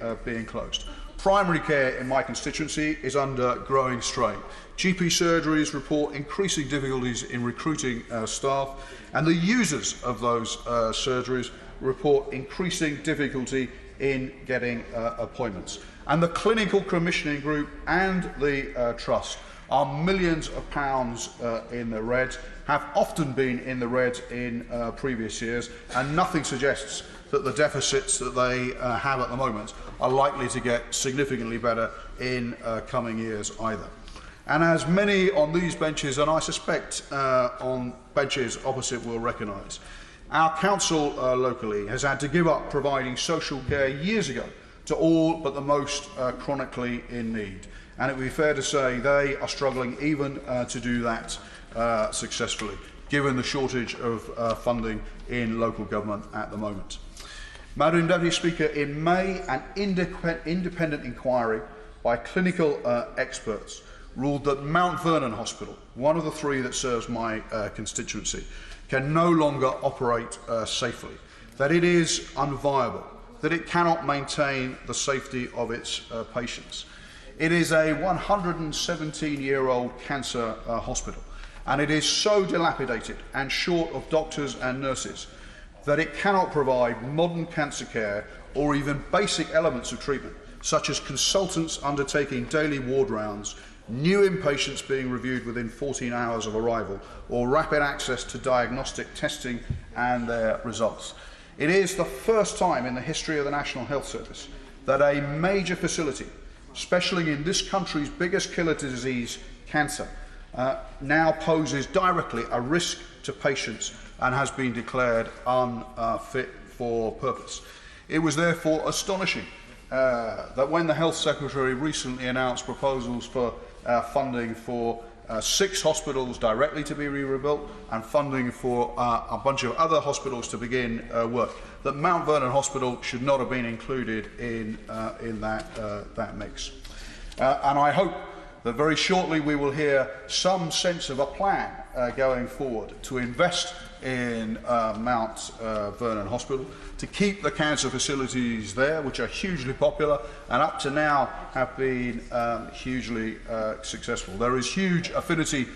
closed. Primary care in my constituency is under growing strain. GP surgeries report increasing difficulties in recruiting staff, and the users of those surgeries report increasing difficulty in getting appointments. And the clinical commissioning group and the trust are millions of pounds in the red, have often been in the red in previous years, and nothing suggests that the deficits that they have at the moment are likely to get significantly better in coming years either. And as many on these benches, and I suspect on benches opposite, will recognise, our council locally has had to give up providing social care years ago to all but the most chronically in need. And it would be fair to say they are struggling even to do that successfully, given the shortage of funding in local government at the moment. Madam Deputy Speaker, in May, an independent inquiry by clinical experts ruled that Mount Vernon Hospital, one of the 3 that serves my constituency, can no longer operate safely, that it is unviable, that it cannot maintain the safety of its patients. It is a 117-year-old cancer hospital, and it is so dilapidated and short of doctors and nurses that it cannot provide modern cancer care or even basic elements of treatment, such as consultants undertaking daily ward rounds, new inpatients being reviewed within 14 hours of arrival, or rapid access to diagnostic testing and their results. It is the first time in the history of the National Health Service that a major facility, especially in this country's biggest killer disease, cancer, now poses directly a risk to patients and has been declared unfit for purpose. It was therefore astonishing that when the Health Secretary recently announced proposals for funding for 6 hospitals directly to be rebuilt and funding for a bunch of other hospitals to begin work, that Mount Vernon Hospital should not have been included in that mix. And I hope that very shortly we will hear some sense of a plan going forward to invest in Mount Vernon Hospital, to keep the cancer facilities there, which are hugely popular and up to now have been hugely successful. There is huge affinity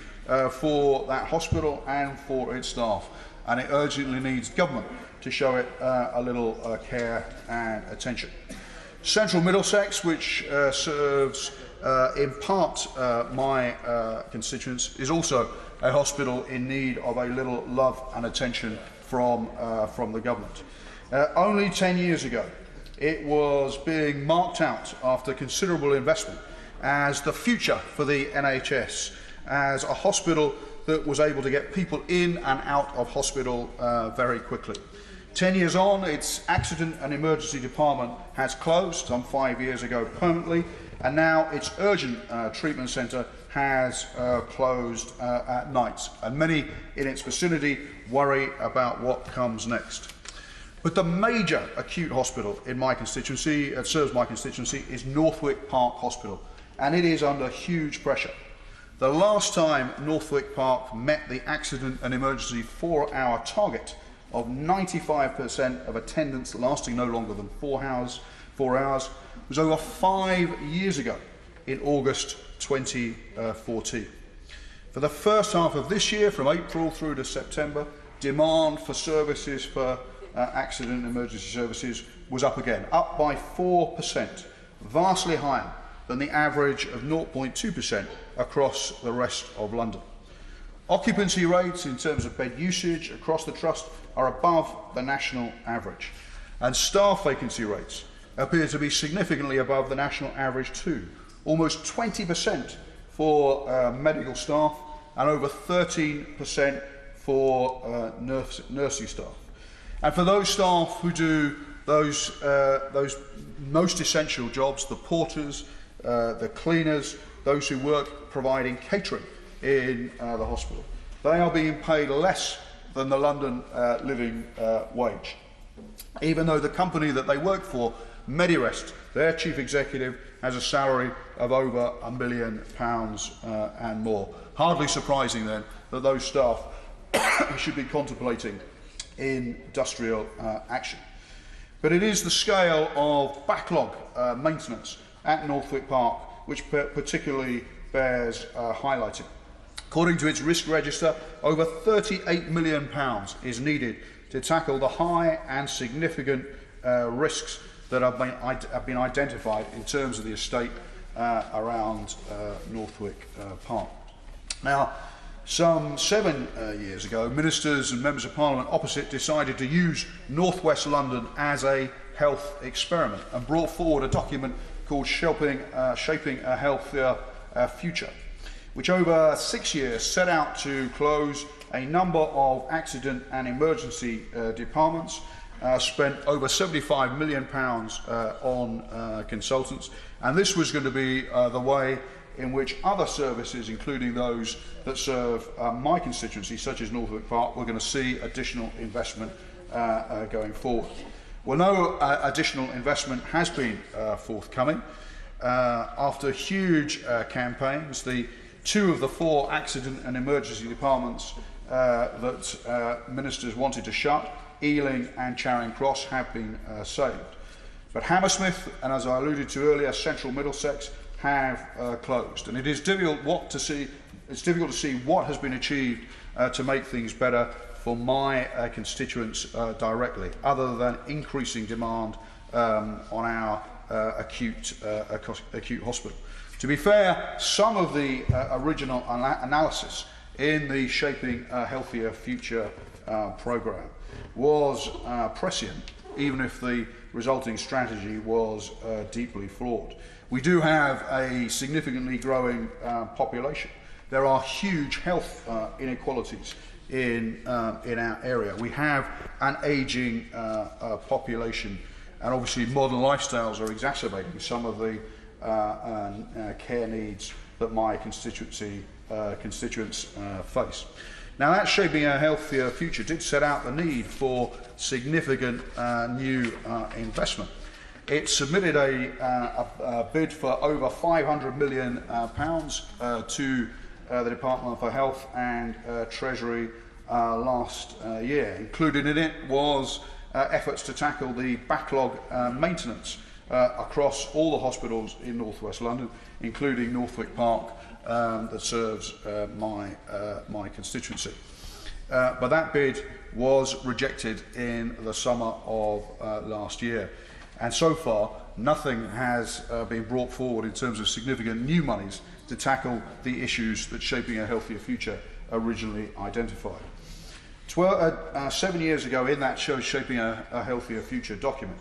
for that hospital and for its staff, and it urgently needs government to show it a little care and attention. Central Middlesex, which serves in part my constituents, is also a hospital in need of a little love and attention from the government. Only 10 years ago, it was being marked out after considerable investment as the future for the NHS, as a hospital that was able to get people in and out of hospital very quickly. 10 years on, its accident and emergency department has closed some 5 years ago permanently, and now its urgent treatment centre has closed at night, and many in its vicinity worry about what comes next. But the major acute hospital in my constituency, that serves my constituency, is Northwick Park Hospital, and it is under huge pressure. The last time Northwick Park met the accident and emergency 4-hour target of 95% of attendance lasting no longer than 4 hours, was over 5 years ago in August 2014. For the first half of this year, from April through to September, demand for services for accident and emergency services was up again, up by 4%, vastly higher than the average of 0.2% across the rest of London. Occupancy rates in terms of bed usage across the Trust are above the national average, and staff vacancy rates appear to be significantly above the national average too, almost 20% for medical staff and over 13% for nursing staff. And for those staff who do those most essential jobs, the porters, the cleaners, those who work providing catering in the hospital, they are being paid less than the London living wage. Even though the company that they work for, Medirest, their chief executive, has a salary of over £1 million and more. Hardly surprising then that those staff should be contemplating industrial action. But it is the scale of backlog maintenance at Northwick Park which particularly bears highlighting. According to its risk register, over £38 million is needed to tackle the high and significant risks that have been identified in terms of the estate around Northwick Park. Now, some 7 years ago, ministers and members of Parliament opposite decided to use North West London as a health experiment and brought forward a document called Shaping a Healthier Future, which over 6 years set out to close a number of accident and emergency departments, spent over £75 million on consultants, and this was going to be the way in which other services, including those that serve my constituency, such as Northwick Park, were going to see additional investment going forward. Well, no additional investment has been forthcoming. After huge campaigns, the 2 of the 4 accident and emergency departments that ministers wanted to shut, Ealing and Charing Cross, have been saved. But Hammersmith, and as I alluded to earlier, Central Middlesex, have closed. And it is difficult to see what has been achieved to make things better for my constituents directly, other than increasing demand on our acute hospital. To be fair, some of the original analysis in the Shaping a Healthier Future programme was prescient, even if the resulting strategy was deeply flawed. We do have a significantly growing population. There are huge health inequalities in our area. We have an ageing population, and obviously modern lifestyles are exacerbating some of the care needs that my constituents face. Now, that Shaping a Healthier Future did set out the need for significant new investment. It submitted a bid for over £500 million to the Department for Health and Treasury last year. Included in it was efforts to tackle the backlog maintenance across all the hospitals in North West London, including Northwick Park, that serves my constituency. But that bid was rejected in the summer of last year. And so far, nothing has been brought forward in terms of significant new monies to tackle the issues that Shaping a Healthier Future originally identified. 7 years ago, in that Shaping a Healthier Future document,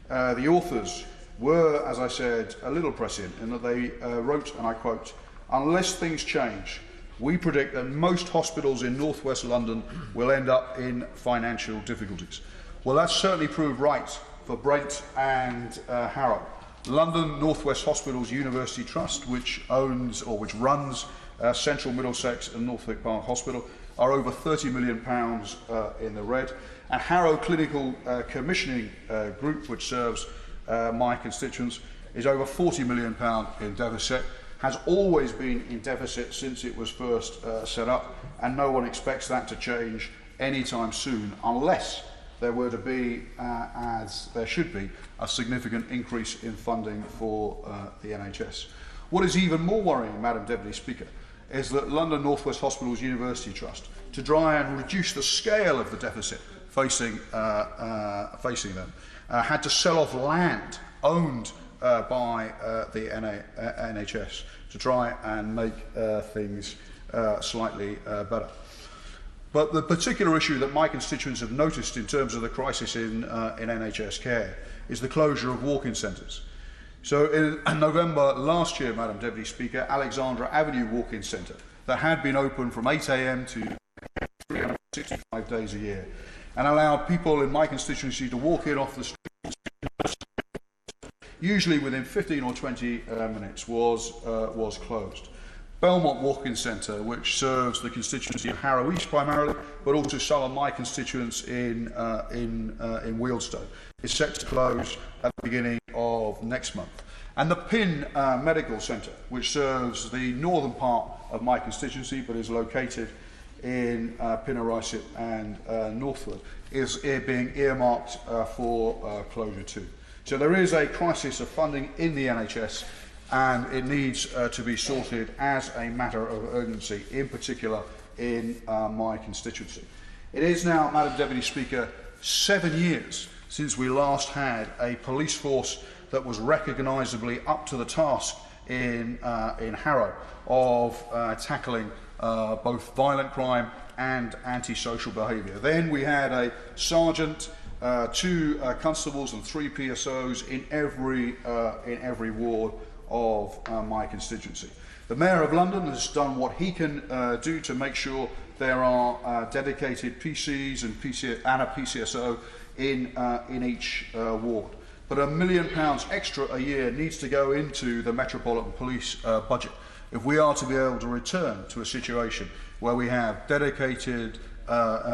the authors were, as I said, a little prescient in that they wrote, and I quote, "Unless things change, we predict that most hospitals in North West London will end up in financial difficulties." Well, that's certainly proved right for Brent and Harrow. London North West Hospitals University Trust, which owns or which runs Central Middlesex and Northwick Park Hospital, are over £30 million in the red. And Harrow Clinical Commissioning Group, which serves my constituents, is over £40 million in deficit, has always been in deficit since it was first set up, and no one expects that to change anytime soon unless there were to be, as there should be, a significant increase in funding for the NHS. What is even more worrying, Madam Deputy Speaker, is that London North West Hospitals University Trust, to try and reduce the scale of the deficit facing them, had to sell off land owned by the NHS to try and make things slightly better. But the particular issue that my constituents have noticed in terms of the crisis in NHS care is the closure of walk-in centres. So in November last year, Madam Deputy Speaker, Alexandra Avenue Walk-in Centre, that had been open from 8 AM to 365 days a year, and allowed people in my constituency to walk in off the streets, usually within 15 or 20 minutes, was closed. Belmont Walk-in Centre, which serves the constituency of Harrow East primarily, but also some of my constituents in Wealdstone, is set to close at the beginning of next month. And the Pin Medical Centre, which serves the northern part of my constituency, but is located in Pinner-Islip and Northwood, is being earmarked for closure too. So there is a crisis of funding in the NHS, and it needs to be sorted as a matter of urgency, in particular in my constituency. It is now, Madam Deputy Speaker, 7 years since we last had a police force that was recognisably up to the task in Harrow of tackling both violent crime and antisocial behaviour. Then we had a sergeant, 2 constables and 3 PSOs in every ward of my constituency. The Mayor of London has done what he can do to make sure there are dedicated PCs and a PCSO in each ward. But £1 million extra a year needs to go into the Metropolitan Police budget if we are to be able to return to a situation where we have dedicated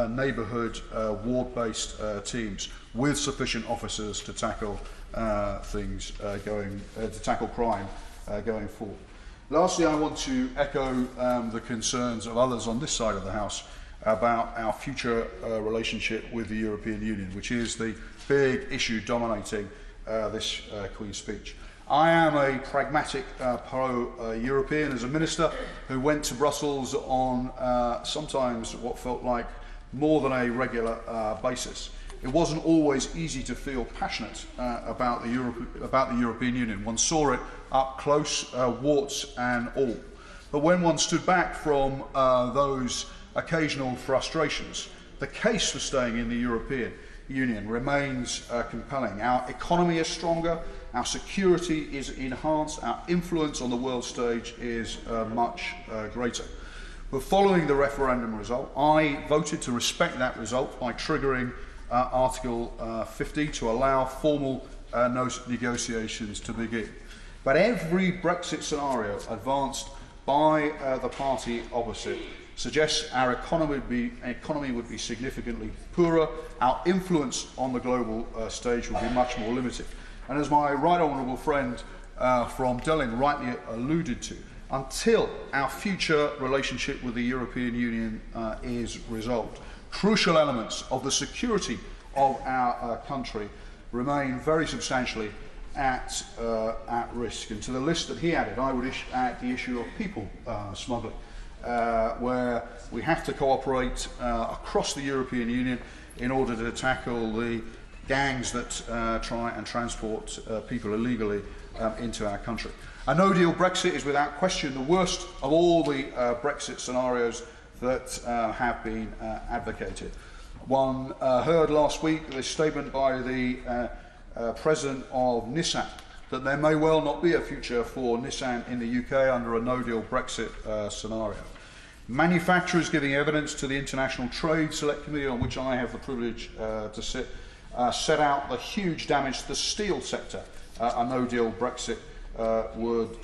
neighbourhood ward-based teams with sufficient officers to tackle to tackle crime going forward. Lastly, I want to echo the concerns of others on this side of the House about our future relationship with the European Union, which is the big issue dominating this Queen's speech. I am a pragmatic pro-European as a minister who went to Brussels on sometimes what felt like more than a regular basis. It wasn't always easy to feel passionate about the European Union. One saw it up close, warts and all. But when one stood back from those occasional frustrations, the case for staying in the European Union remains compelling. Our economy is stronger, our security is enhanced, our influence on the world stage is much greater. But following the referendum result, I voted to respect that result by triggering Article 50 to allow formal negotiations to begin. But every Brexit scenario advanced by the party opposite suggests our economy would be significantly poorer, our influence on the global stage would be much more limited. And as my right honourable friend from Delin rightly alluded to, until our future relationship with the European Union is resolved, crucial elements of the security of our country remain very substantially at risk. And to the list that he added, I would add the issue of people smuggling, where we have to cooperate across the European Union in order to tackle the gangs that try and transport people illegally into our country. A no-deal Brexit is without question the worst of all the Brexit scenarios that have been advocated. One heard last week the statement by the president of Nissan that there may well not be a future for Nissan in the UK under a no-deal Brexit scenario. Manufacturers giving evidence to the International Trade Select Committee, on which I have the privilege to sit, set out the huge damage to the steel sector a no-deal Brexit would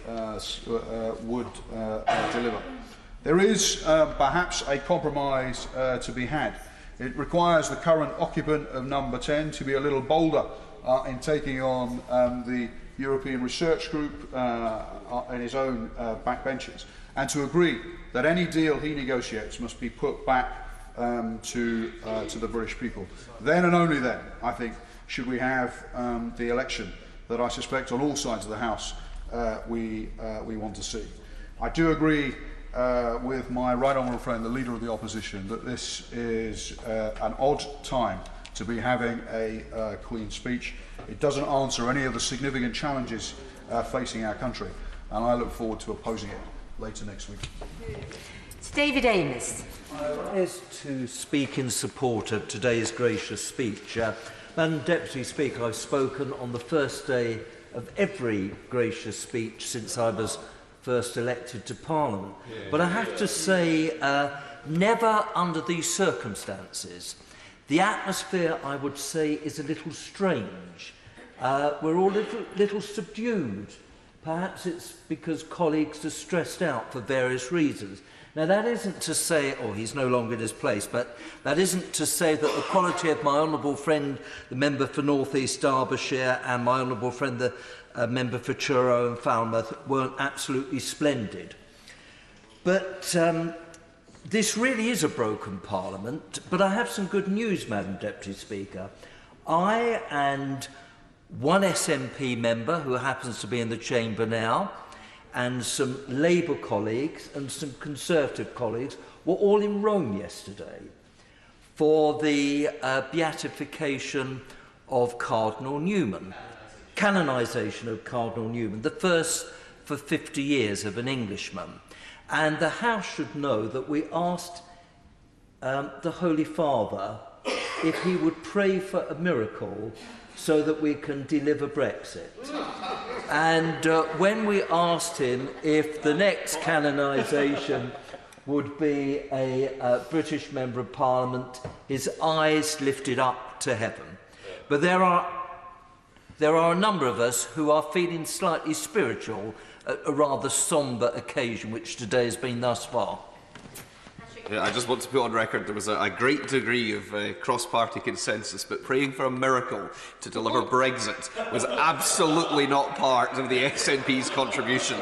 deliver. There is perhaps a compromise to be had. It requires the current occupant of number 10 to be a little bolder in taking on the European Research Group and his own backbenchers, and to agree that any deal he negotiates must be put back to the British people. Then and only then, I think, should we have the election that I suspect on all sides of the House we want to see. I do agree with my right honourable friend, the Leader of the Opposition, that this is an odd time to be having a Queen's speech. It doesn't answer any of the significant challenges facing our country, and I look forward to opposing it later next week. Sir David Amess. Is to speak in support of today's gracious speech. Madam Deputy Speaker, I've spoken on the first day of every gracious speech since I was first elected to Parliament. But I have to say, never under these circumstances. The atmosphere, I would say, is a little strange. We're all a little subdued. Perhaps it's because colleagues are stressed out for various reasons. Now, that isn't to say, oh, he's no longer in his place, but that isn't to say that the quality of my honourable friend, the member for North East Derbyshire, and my honourable friend, the member for Truro and Falmouth, weren't absolutely splendid. But this really is a broken Parliament, but I have some good news, Madam Deputy Speaker. I and one SNP member, who happens to be in the chamber now, and some Labour colleagues and some Conservative colleagues were all in Rome yesterday for the beatification of Cardinal Newman, canonisation of Cardinal Newman, the first for 50 years of an Englishman. And the House should know that we asked the Holy Father if he would pray for a miracle so that we can deliver Brexit. And when we asked him if the next canonisation would be a British Member of Parliament, his eyes lifted up to heaven. But there are a number of us who are feeling slightly spiritual at a rather sombre occasion, which today has been thus far. Yeah, I just want to put on record there was a great degree of cross-party consensus, but praying for a miracle to deliver Brexit was absolutely not part of the SNP's contribution.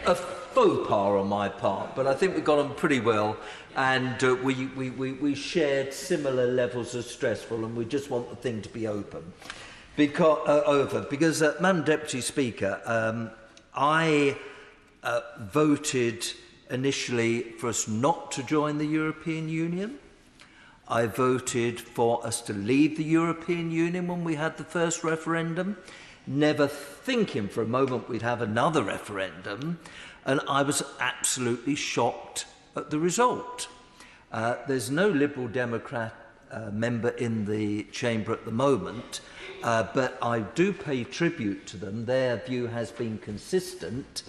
A faux pas on my part, but I think we got on pretty well, and we shared similar levels of stressful, and we just want the thing to be open. Because Madam Deputy Speaker, I voted initially for us not to join the European Union. I voted for us to leave the European Union when we had the first referendum, never thinking for a moment we'd have another referendum, and I was absolutely shocked at the result. There's no Liberal Democrat member in the chamber at the moment, but I do pay tribute to them. Their view has been consistent,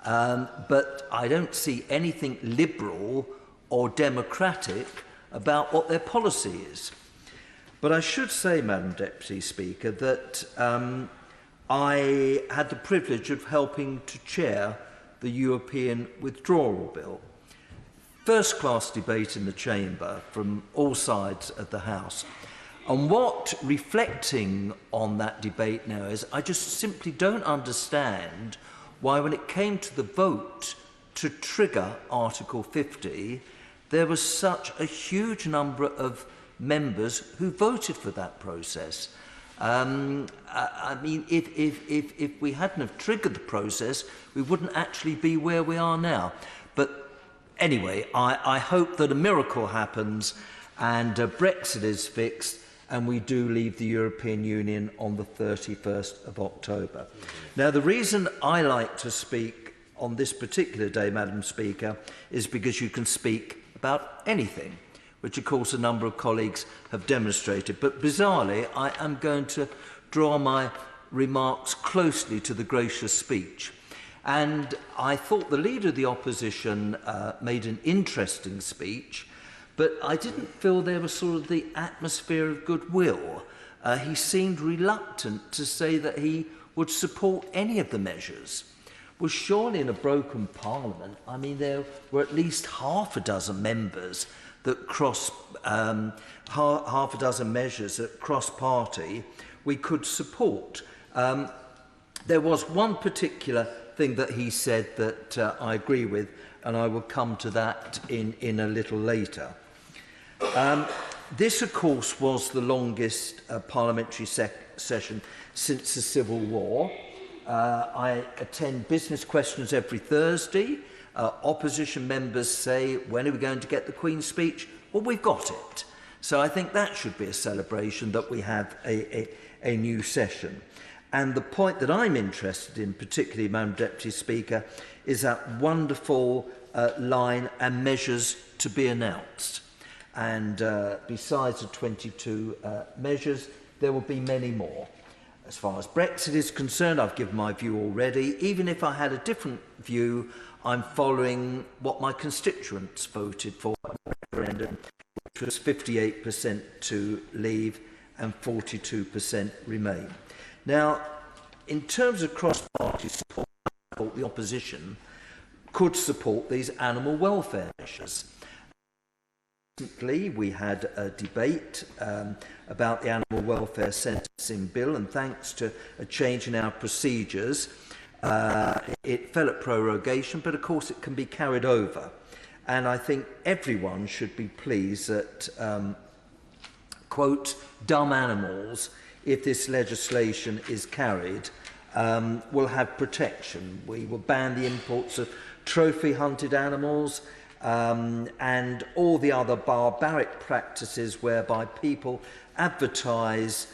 but I don't see anything liberal or democratic about what their policy is. But I should say, Madam Deputy Speaker, that I had the privilege of helping to chair the European Withdrawal Bill. First-class debate in the chamber from all sides of the House. And what, reflecting on that debate now, is I just simply don't understand why, when it came to the vote to trigger Article 50, there was such a huge number of members who voted for that process. I mean, if we hadn't have triggered the process, we wouldn't actually be where we are now. But anyway, I hope that a miracle happens and Brexit is fixed and we do leave the European Union on the 31st of October. Now, the reason I like to speak on this particular day, Madam Speaker, is because you can speak about anything, which of course a number of colleagues have demonstrated. But bizarrely, I am going to draw my remarks closely to the gracious speech. And I thought the Leader of the Opposition made an interesting speech, but I didn't feel there was sort of the atmosphere of goodwill. He seemed reluctant to say that he would support any of the measures. Well, surely in a broken parliament, I mean, there were at least half a dozen members that cross, half a dozen measures that cross-party we could support. There was one particular thing that he said that I agree with, and I will come to that in a little later. This, of course, was the longest parliamentary session since the Civil War. I attend business questions every Thursday. Opposition members say, when are we going to get the Queen's speech? Well, we've got it. So I think that should be a celebration that we have a new session. And the point that I'm interested in, particularly, Madam Deputy Speaker, is that wonderful line, and measures to be announced. And besides the 22 measures, there will be many more. As far as Brexit is concerned, I've given my view already. Even if I had a different view, I'm following what my constituents voted for at the referendum, which was 58% to leave and 42% remain. Now, in terms of cross-party support, the opposition could support these animal welfare measures. Recently, we had a debate about the Animal Welfare Sentencing Bill, and thanks to a change in our procedures, it fell at prorogation, but of course it can be carried over. And I think everyone should be pleased that, quote, dumb animals, if this legislation is carried, will have protection. We will ban the imports of trophy-hunted animals, and all the other barbaric practices whereby people advertise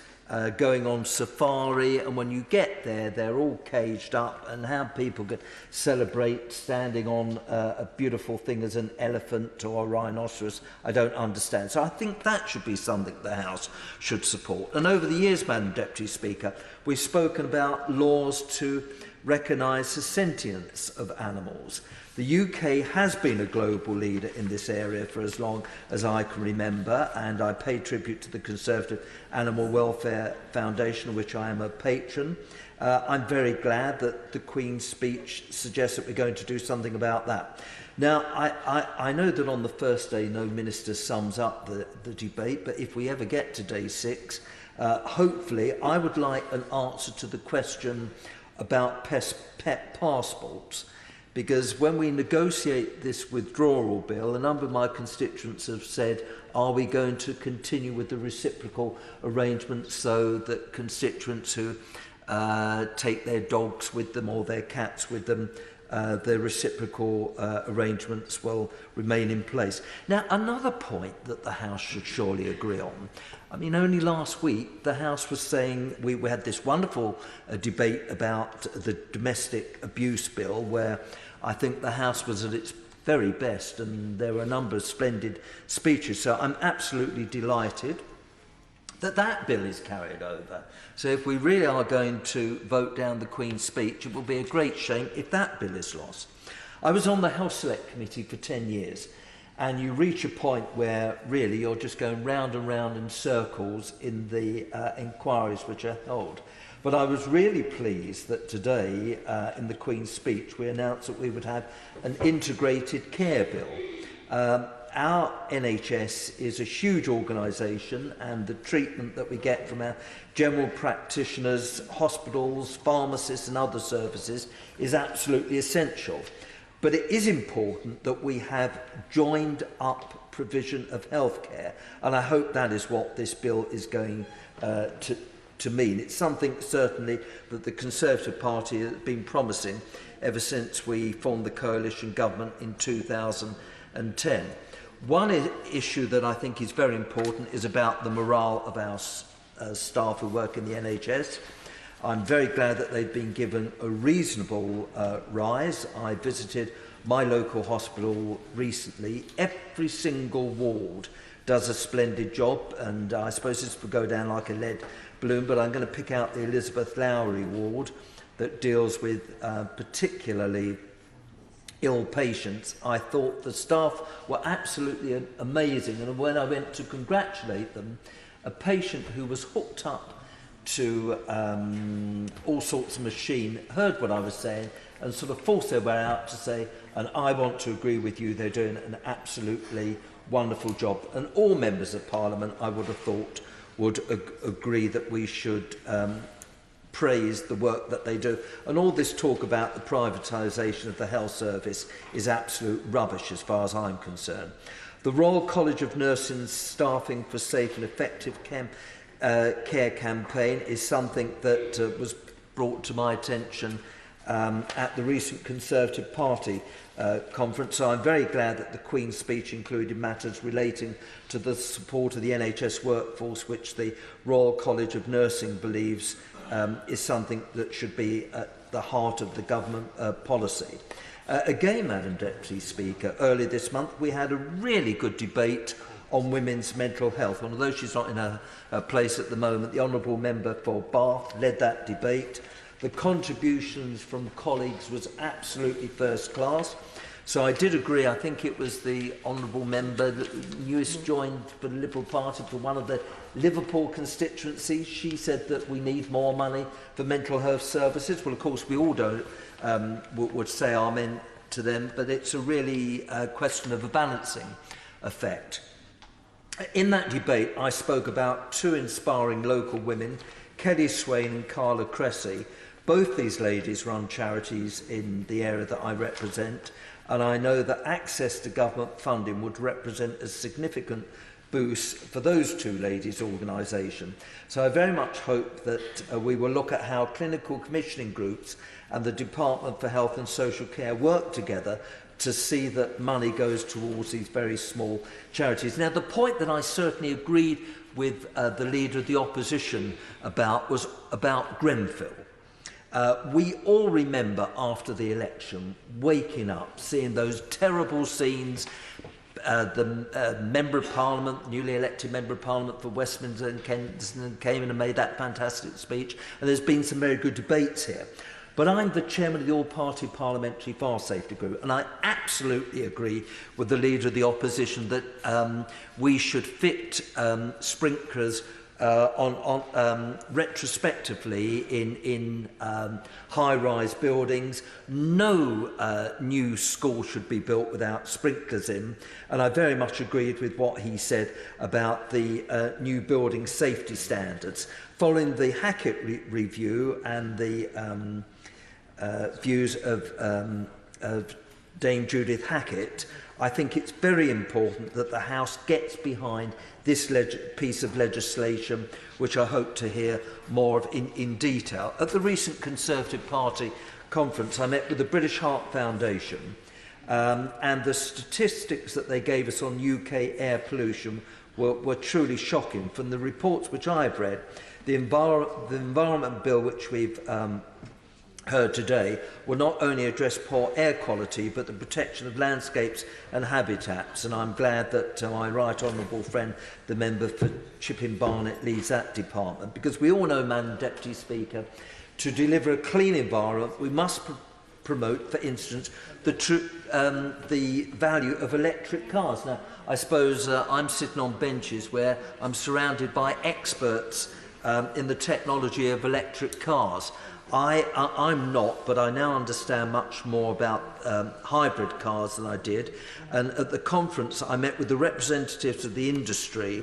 going on safari, and when you get there, they're all caged up, and how people can celebrate standing on a beautiful thing as an elephant or a rhinoceros, I don't understand. So I think that should be something the House should support. And over the years, Madam Deputy Speaker, we've spoken about laws to recognise the sentience of animals. The UK has been a global leader in this area for as long as I can remember, and I pay tribute to the Conservative Animal Welfare Foundation, of which I am a patron. I'm very glad that the Queen's speech suggests that we're going to do something about that. Now, I know that on the first day no minister sums up the debate, but if we ever get to day 6, hopefully I would like an answer to the question about pet passports. Because when we negotiate this withdrawal bill, a number of my constituents have said, are we going to continue with the reciprocal arrangements so that constituents who take their dogs with them or their cats with them, their reciprocal arrangements will remain in place. Now, another point that the House should surely agree on, I mean, only last week the House was saying, we had this wonderful debate about the domestic abuse bill, where I think the House was at its very best, and there were a number of splendid speeches. So I'm absolutely delighted that that bill is carried over. So if we really are going to vote down the Queen's speech, it will be a great shame if that bill is lost. I was on the Health Select Committee for 10 years, and you reach a point where really you're just going round and round in circles in the inquiries which are held. But I was really pleased that today, in the Queen's speech, we announced that we would have an integrated care bill. Our NHS is a huge organisation, and the treatment that we get from our general practitioners, hospitals, pharmacists and other services is absolutely essential. But it is important that we have joined up provision of healthcare, and I hope that is what this bill is going to to mean. It's something certainly that the Conservative Party has been promising ever since we formed the coalition government in 2010. One issue that I think is very important is about the morale of our staff who work in the NHS. I'm very glad that they've been given a reasonable rise. I visited my local hospital recently. Every single ward does a splendid job, and I suppose this would go down like a lead balloon, but I'm going to pick out the Elizabeth Lowry ward that deals with particularly ill patients. I thought the staff were absolutely amazing, and when I went to congratulate them, a patient who was hooked up to all sorts of machine heard what I was saying and sort of forced their way out to say, and I want to agree with you, they're doing an absolutely wonderful job. And all members of Parliament, I would have thought, would agree that we should praise the work that they do. And all this talk about the privatisation of the health service is absolute rubbish as far as I'm concerned. The Royal College of Nursing Staffing for Safe and Effective Care campaign is something that was brought to my attention at the recent Conservative Party conference. So I'm very glad that the Queen's speech included matters relating to the support of the NHS workforce, which the Royal College of Nursing believes is something that should be at the heart of the government policy. Again, Madam Deputy Speaker, earlier this month we had a really good debate on women's mental health. And although she's not in her place at the moment, the Honourable Member for Bath led that debate. The contributions from colleagues was absolutely first class. So I did agree. I think it was the Honourable Member that newest joined for the Liberal Party for one of the Liverpool constituencies. She said that we need more money for mental health services. Well, of course, we all don't would say amen to them, but it's a really question of a balancing effect. In that debate, I spoke about two inspiring local women, Kelly Swain and Carla Cressy. Both these ladies run charities in the area that I represent, and I know that access to government funding would represent a significant boost for those two ladies' organisation. So I very much hope that we will look at how clinical commissioning groups and the Department for Health and Social Care work together to see that money goes towards these very small charities. Now, the point that I certainly agreed with the Leader of the Opposition about was about Grenfell. We all remember after the election waking up, seeing those terrible scenes. The Member of Parliament, newly elected Member of Parliament for Westminster and Kensington came in and made that fantastic speech, and there's been some very good debates here. But I'm the chairman of the All-Party Parliamentary Fire Safety Group, and I absolutely agree with the Leader of the Opposition that we should fit sprinklers retrospectively in high-rise buildings. No new school should be built without sprinklers in, and I very much agreed with what he said about the new building safety standards. Following the Hackett review and the views of Dame Judith Hackett, I think it's very important that the House gets behind this piece of legislation, which I hope to hear more of in detail. At the recent Conservative Party conference, I met with the British Heart Foundation, and the statistics that they gave us on UK air pollution were truly shocking. From the reports which I've read, the Environment Bill, which we've heard today, will not only address poor air quality but the protection of landscapes and habitats, and I'm glad that my right honourable friend, the member for Chipping Barnet, leads that department, because we all know, Madam Deputy Speaker, to deliver a clean environment we must promote, for instance, the value of electric cars. Now, I suppose I'm sitting on benches where I'm surrounded by experts in the technology of electric cars. I'm not, but I now understand much more about hybrid cars than I did. And at the conference, I met with the representatives of the industry,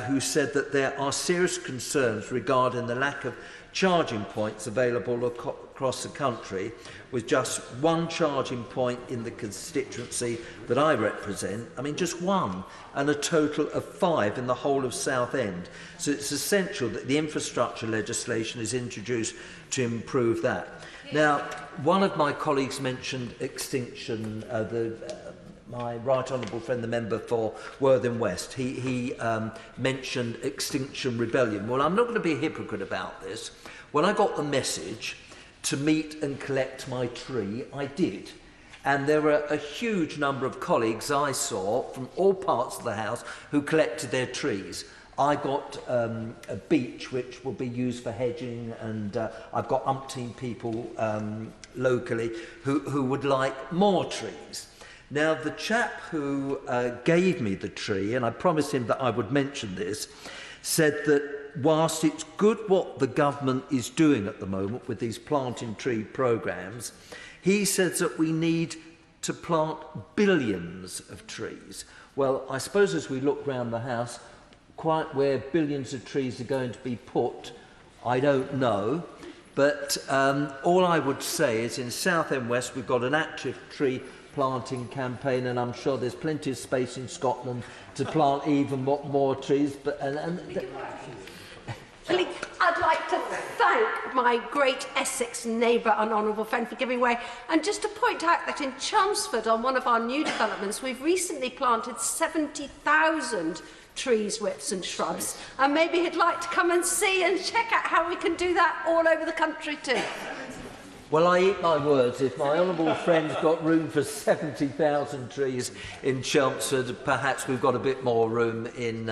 who said that there are serious concerns regarding the lack of charging points available across the country, with just one charging point in the constituency that I represent. I mean, just one, and a total of 5 in the whole of Southend. So it's essential that the infrastructure legislation is introduced to improve that. Now, one of my colleagues mentioned extinction, my right honourable friend, the member for Worthing West, he mentioned Extinction Rebellion. Well, I'm not going to be a hypocrite about this. When I got the message to meet and collect my tree, I did. And there were a huge number of colleagues I saw from all parts of the House who collected their trees. I got a beech which will be used for hedging, and I've got umpteen people locally who would like more trees. Now, the chap who gave me the tree, and I promised him that I would mention this, said that whilst it's good what the government is doing at the moment with these planting tree programmes, he says that we need to plant billions of trees. Well, I suppose as we look round the house, quite where billions of trees are going to be put, I don't know. But all I would say is in Southend West we've got an active tree planting campaign, and I'm sure there's plenty of space in Scotland to plant even more trees. But I'd like to thank my great Essex neighbour and honourable friend for giving way, and just to point out that in Chelmsford, on one of our new developments, we've recently planted 70,000 trees, whips and shrubs, and maybe he'd like to come and see and check out how we can do that all over the country too. Well, I eat my words. If my honourable friend's got room for 70,000 trees in Chelmsford, perhaps we've got a bit more room in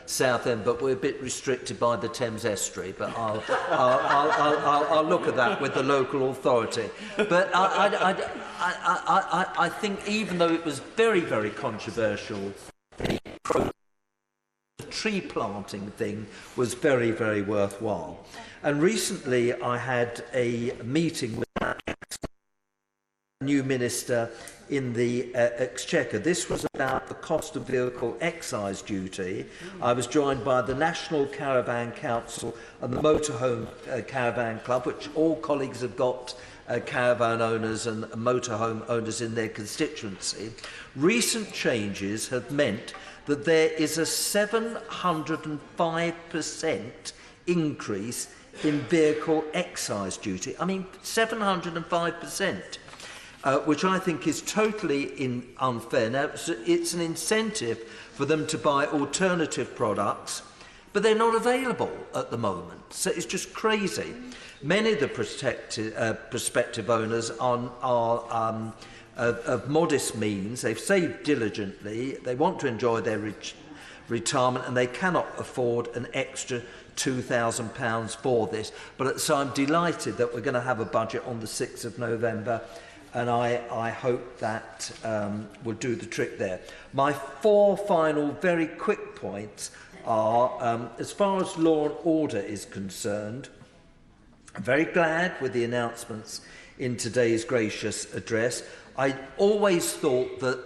Southend, but we're a bit restricted by the Thames Estuary. But I'll look at that with the local authority. But I think even though it was very, very controversial, the tree planting thing was very, very worthwhile. And recently I had a meeting with a new minister in the Exchequer. This was about the cost of vehicle excise duty. I was joined by the National Caravan Council and the Motorhome Caravan Club, which all colleagues have got caravan owners and motorhome owners in their constituency. Recent changes have meant that there is a 705% increase in vehicle excise duty. I mean, 705%, which I think is totally unfair. Now, it's an incentive for them to buy alternative products, but they're not available at the moment. So it's just crazy. Many of the prospective owners are of modest means. They've saved diligently. They want to enjoy their retirement, and they cannot afford an extra £2,000 for this. But so I'm delighted that we're going to have a budget on the 6th of November, and I hope that will do the trick there. My 4 final very quick points are, as far as law and order is concerned, I'm very glad with the announcements in today's gracious address. I always thought that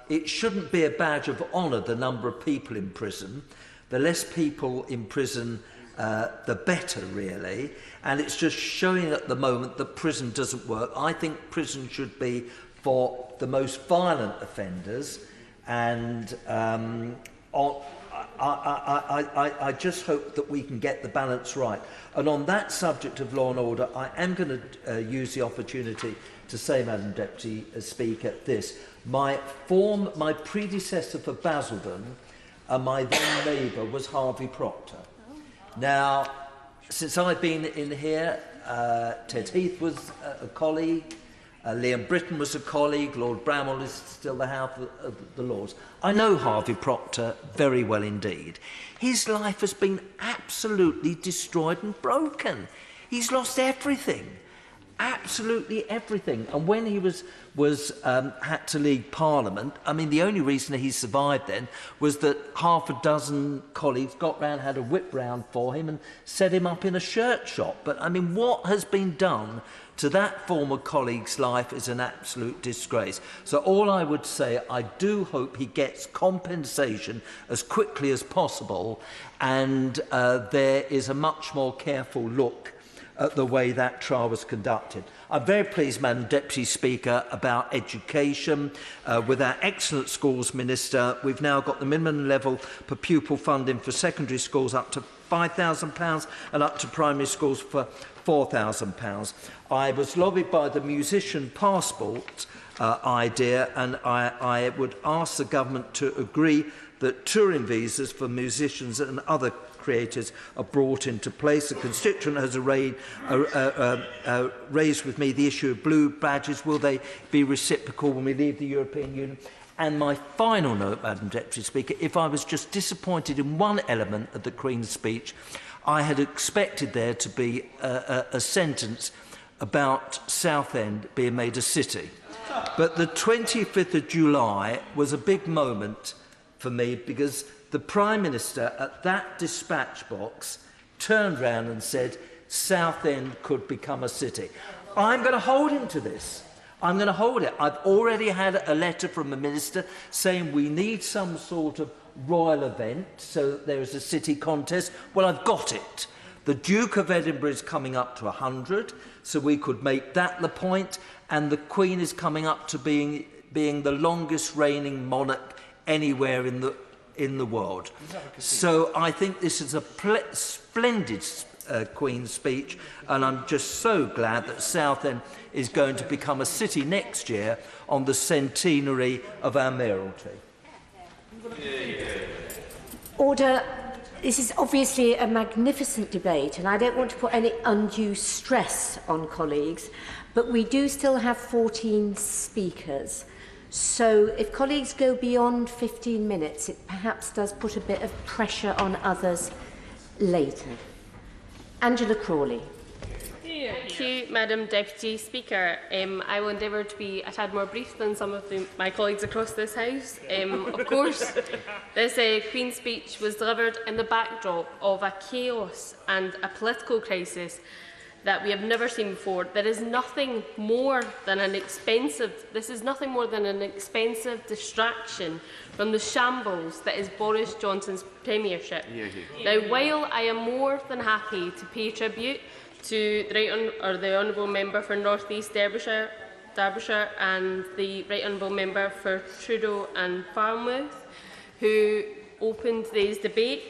it shouldn't be a badge of honour, the number of people in prison. The less people in prison, the better, really. And it's just showing at the moment that prison doesn't work. I think prison should be for the most violent offenders. And I just hope that we can get the balance right. And on that subject of law and order, I am going to use the opportunity to say, Madam Deputy Speaker, this. My predecessor for Basildon, and my then neighbour was Harvey Proctor. Now, since I've been in here, Ted Heath was a colleague, Liam Britton was a colleague, Lord Bramwell is still the House of the Lords. I know Harvey Proctor very well indeed. His life has been absolutely destroyed and broken. He's lost everything. absolutely everything. And when he was had to leave Parliament, I mean, the only reason he survived then was that half a dozen colleagues got round, had a whip round for him and set him up in a shirt shop. But, I mean, what has been done to that former colleague's life is an absolute disgrace. So all I would say, I do hope he gets compensation as quickly as possible, and there is a much more careful look at the way that trial was conducted. I'm very pleased, Madam Deputy Speaker, about education. With our excellent schools minister, we've now got the minimum level per pupil funding for secondary schools up to £5,000 and up to primary schools for £4,000. I was lobbied by the musician passport idea, and I would ask the government to agree that touring visas for musicians and other creators are brought into place. The constituent has raised with me the issue of blue badges. Will they be reciprocal when we leave the European Union? And my final note, Madam Deputy Speaker, if I was just disappointed in one element of the Queen's speech, I had expected there to be a sentence about Southend being made a city. But the 25th of July was a big moment for me, because the Prime Minister at that dispatch box turned round and said Southend could become a city. I'm going to hold him to this. I'm going to hold it. I've already had a letter from the Minister saying we need some sort of royal event, so that there is a city contest. Well, I've got it. The Duke of Edinburgh is coming up to 100, so we could make that the point, and the Queen is coming up to being the longest reigning monarch anywhere in the world. So I think this is a splendid Queen's speech, and I'm just so glad that Southend is going to become a city next year on the centenary of our mayoralty. Order. This is obviously a magnificent debate, and I don't want to put any undue stress on colleagues, but we do still have 14 speakers. So if colleagues go beyond 15 minutes, it perhaps does put a bit of pressure on others later. Angela Crawley. Thank you, Madam Deputy Speaker. I will endeavour to be a tad more brief than some of my colleagues across this House. Of course, this Queen's speech was delivered in the backdrop of a chaos and a political crisis that we have never seen before. There is nothing more than this is nothing more than an expensive distraction from the shambles that is Boris Johnson's premiership. Now, while I am more than happy to pay tribute to the Honourable Member for North East Derbyshire and the Right Honourable Member for Trudeau and Falmouth, who opened today's debate,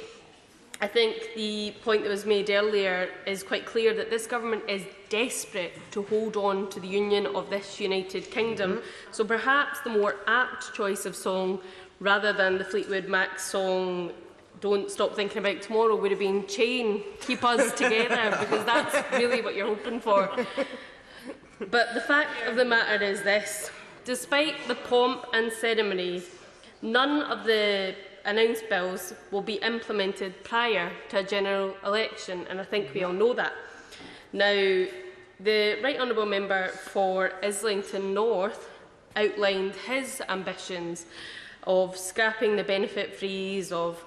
I think the point that was made earlier is quite clear, that this government is desperate to hold on to the union of this United Kingdom. So perhaps the more apt choice of song, rather than the Fleetwood Mac song "Don't Stop Thinking About Tomorrow," would have been "Chain, Keep Us Together," because that's really what you're hoping for. But the fact of the matter is this: despite the pomp and ceremony, none of the announced bills will be implemented prior to a general election, and I think we all know that. Now, the Right Honourable Member for Islington North outlined his ambitions of scrapping the benefit freeze, of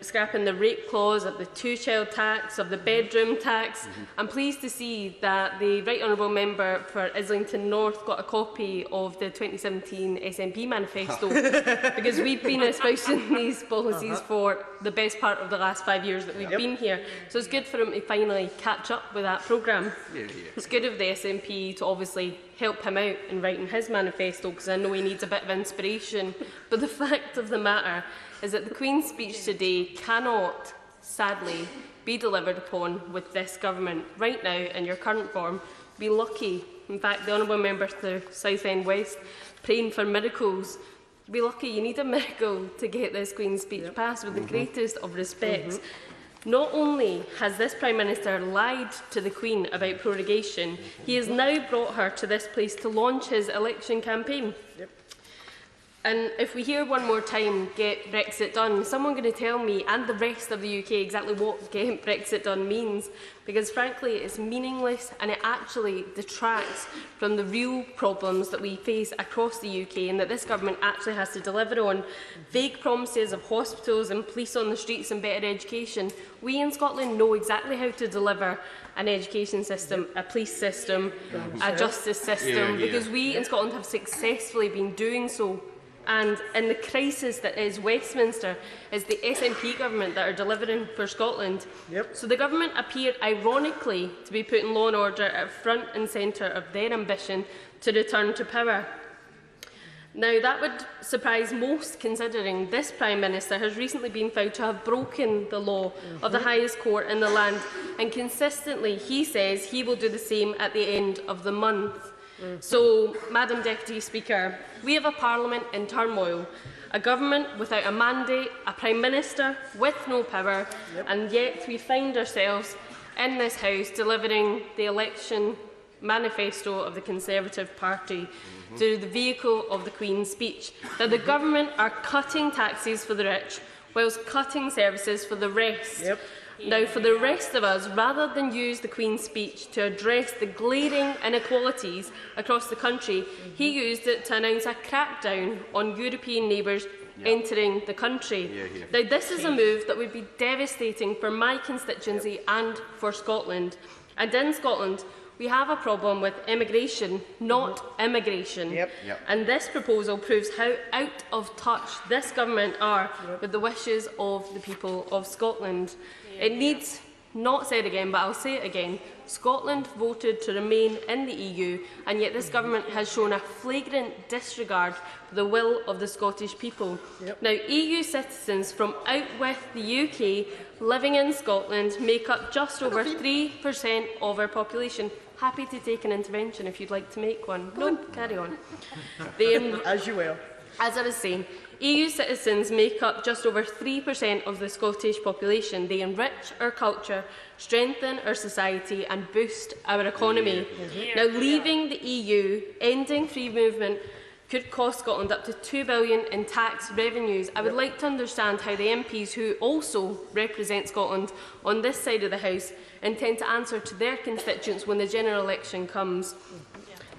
scrapping the rape clause, of the two-child tax, of the bedroom tax. I'm pleased to see that the Right Honourable Member for Islington North got a copy of the 2017 SNP manifesto, because we've been espousing these policies for the best part of the last 5 years that we've been here. So it's good for him to finally catch up with that programme. It's good of the SNP to obviously help him out in writing his manifesto, because I know he needs a bit of inspiration. But the fact of the matter is that the Queen's speech today cannot, sadly, be delivered upon with this government right now in your current form. Be lucky. In fact, the Honourable Member for Southend West praying for miracles. Be lucky. You need a miracle to get this Queen's speech passed, with the greatest of respects. Not only has this Prime Minister lied to the Queen about prorogation, he has now brought her to this place to launch his election campaign. And if we hear one more time, get Brexit done, is someone going to tell me and the rest of the UK exactly what get Brexit done means? Because frankly, it's meaningless and it actually detracts from the real problems that we face across the UK and that this government actually has to deliver on. Vague promises of hospitals and police on the streets and better education. We in Scotland know exactly how to deliver an education system, a police system, a justice system, because we in Scotland have successfully been doing so. And in the crisis that is Westminster, is the SNP government that are delivering for Scotland. So the government appear ironically to be putting law and order at front and centre of their ambition to return to power. Now that would surprise most, considering this Prime Minister has recently been found to have broken the law of the highest court in the land, and consistently he says he will do the same at the end of the month. So, Madam Deputy Speaker, we have a Parliament in turmoil, a government without a mandate, a Prime Minister with no power, and yet we find ourselves in this House delivering the election manifesto of the Conservative Party through the vehicle of the Queen's speech. Now, the government are cutting taxes for the rich, whilst cutting services for the rest. Now, for the rest of us, rather than use the Queen's speech to address the glaring inequalities across the country, he used it to announce a crackdown on European neighbours entering the country. Now, this is a move that would be devastating for my constituency and for Scotland. And in Scotland, we have a problem with immigration, not immigration. And this proposal proves how out of touch this government are with the wishes of the people of Scotland. It needs not said again, but I'll say it again. Scotland voted to remain in the EU, and yet this government has shown a flagrant disregard for the will of the Scottish people. Now, EU citizens from out with the UK living in Scotland make up just over 3% of our population. Happy to take an intervention if you'd like to make one. No, carry on. As you will. As I was saying, EU citizens make up just over 3% of the Scottish population. They enrich our culture, strengthen our society and boost our economy. Now, leaving the EU, ending free movement, could cost Scotland up to £2 billion in tax revenues. I would like to understand how the MPs who also represent Scotland on this side of the House intend to answer to their constituents when the general election comes.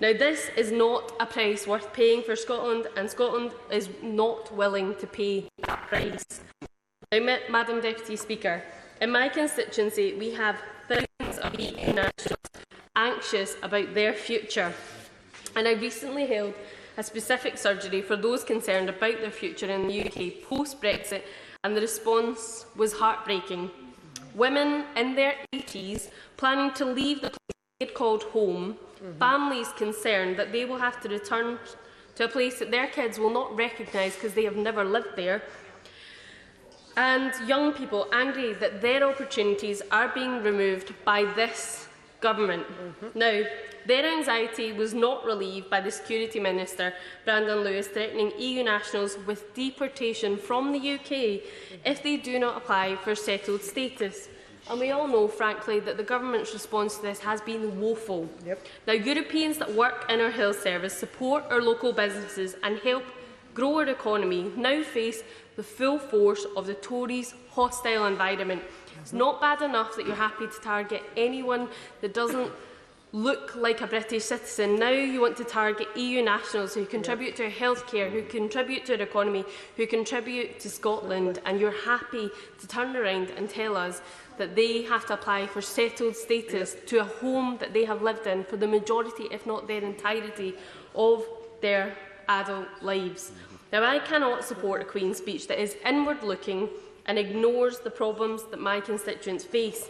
Now, this is not a price worth paying for Scotland, and Scotland is not willing to pay that price. Now, Madam Deputy Speaker, in my constituency, we have thousands of EU nationals anxious about their future, and I recently held a specific surgery for those concerned about their future in the UK post-Brexit, and the response was heartbreaking. Women in their 80s planning to leave the place they had called home, families concerned that they will have to return to a place that their kids will not recognise because they have never lived there, and young people angry that their opportunities are being removed by this government. Now, their anxiety was not relieved by the Security Minister, Brandon Lewis, threatening EU nationals with deportation from the UK if they do not apply for settled status. And we all know, frankly, that the government's response to this has been woeful. Now, Europeans that work in our health service, support our local businesses and help grow our economy now face the full force of the Tories' hostile environment. It's not bad enough that you're happy to target anyone that doesn't look like a British citizen. Now you want to target EU nationals who contribute to our healthcare, who contribute to our economy, who contribute to Scotland, and you're happy to turn around and tell us that they have to apply for settled status to a home that they have lived in for the majority, if not their entirety, of their adult lives. Now, I cannot support a Queen's speech that is inward-looking and ignores the problems that my constituents face.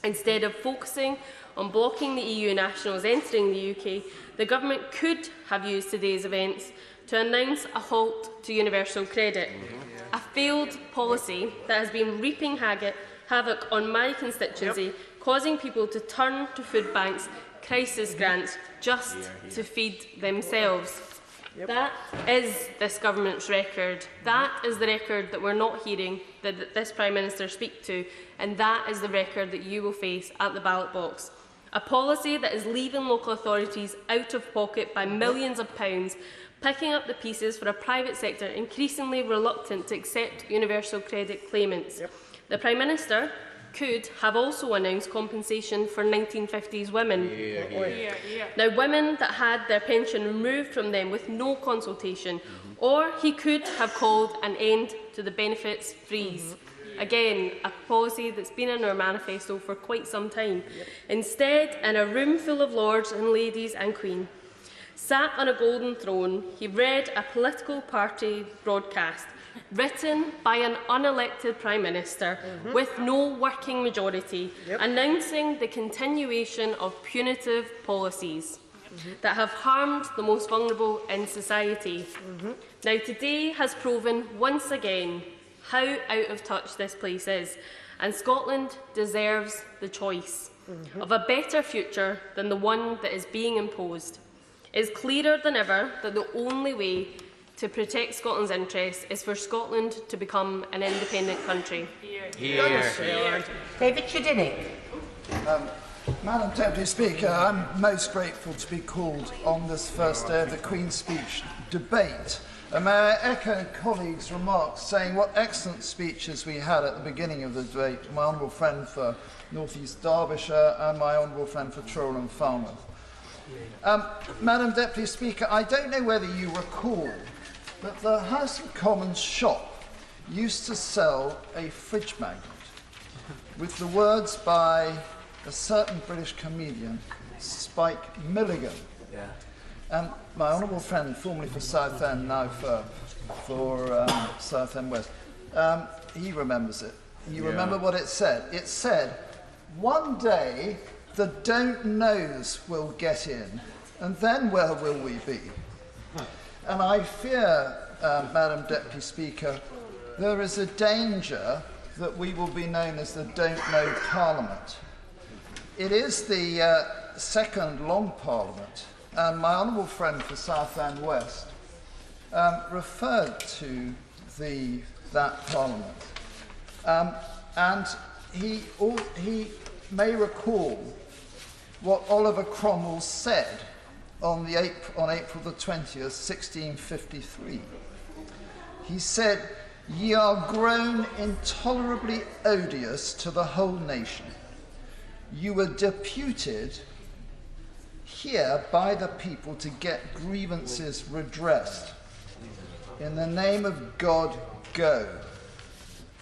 Instead of focusing on blocking the EU nationals entering the UK, the government could have used today's events to announce a halt to universal credit, a failed policy that has been reaping havoc on my constituency, causing people to turn to food banks, crisis grants, just to feed themselves. That is this government's record. That is the record that we're not hearing that this Prime Minister speak to, and that is the record that you will face at the ballot box. A policy that is leaving local authorities out of pocket by millions of pounds, picking up the pieces for a private sector increasingly reluctant to accept universal credit claimants. The Prime Minister could have also announced compensation for 1950s women. Now, women that had their pension removed from them with no consultation, or he could have called an end to the benefits freeze. Again, a policy that's been in our manifesto for quite some time. Instead, in a room full of lords and ladies and queen, sat on a golden throne, he read a political party broadcast written by an unelected Prime Minister with no working majority, announcing the continuation of punitive policies that have harmed the most vulnerable in society. Now, today has proven once again how out of touch this place is, and Scotland deserves the choice of a better future than the one that is being imposed. It is clearer than ever that the only way to protect Scotland's interests is for Scotland to become an independent country. David Chudinick. Madam Deputy Speaker, I'm most grateful to be called on this first day of the Queen's Speech debate. May I echo colleagues' remarks saying what excellent speeches we had at the beginning of the debate, my honourable friend for North East Derbyshire and my honourable friend for Truro and Falmouth. Madam Deputy Speaker, I don't know whether you recall that the House of Commons shop used to sell a fridge magnet with the words by a certain British comedian, Spike Milligan. And my honourable friend, formerly for Southend, now for Southend West, he remembers it. You remember what it said? It said, "One day the don't knows will get in, and then where will we be?" And I fear, Madam Deputy Speaker, there is a danger that we will be known as the Don't Know Parliament. It is the second long Parliament, and my honourable friend for Southend West referred to that Parliament. And he may recall what Oliver Cromwell said on April the 20th, 1653. He said, "Ye are grown intolerably odious to the whole nation. You were deputed here by the people to get grievances redressed. In the name of God, go."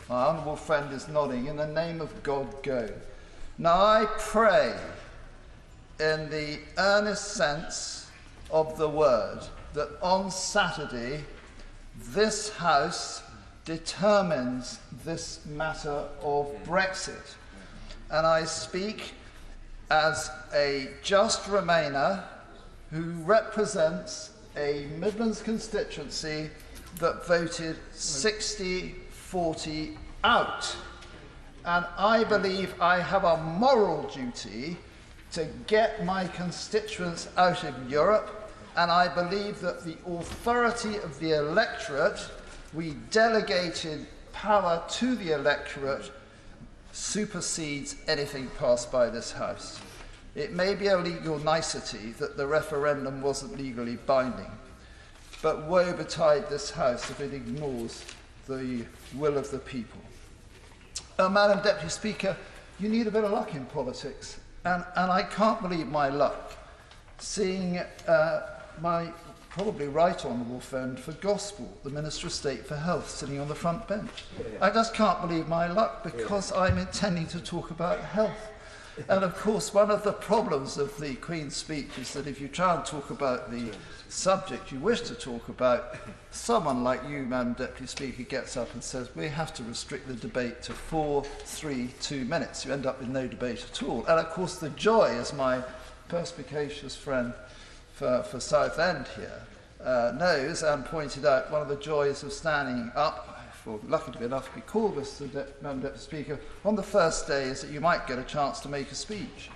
My honourable friend is nodding. In the name of God, go. Now I pray, in the earnest sense of the word, that on Saturday this House determines this matter of Brexit. And I speak as a just Remainer who represents a Midlands constituency that voted 60-40 out. And I believe I have a moral duty to get my constituents out of Europe, and I believe that the authority of the electorate, we delegated power to the electorate, supersedes anything passed by this House. It may be a legal nicety that the referendum wasn't legally binding, but woe betide this House if it ignores the will of the people. Madam Deputy Speaker, you need a bit of luck in politics, and I can't believe my luck seeing my probably right honourable friend for Gospel, the Minister of State for Health, sitting on the front bench. I just can't believe my luck because I'm intending to talk about health. And of course, one of the problems of the Queen's speech is that if you try and talk about the subject you wish to talk about, someone like you, Madam Deputy Speaker, gets up and says, we have to restrict the debate to 4, 3, 2 minutes. You end up with no debate at all. And of course, the joy, as my perspicacious friend for Southend here knows and pointed out, one of the joys of standing up, for lucky to be enough to be called, Madam Deputy Speaker, on the first day is that you might get a chance to make a speech.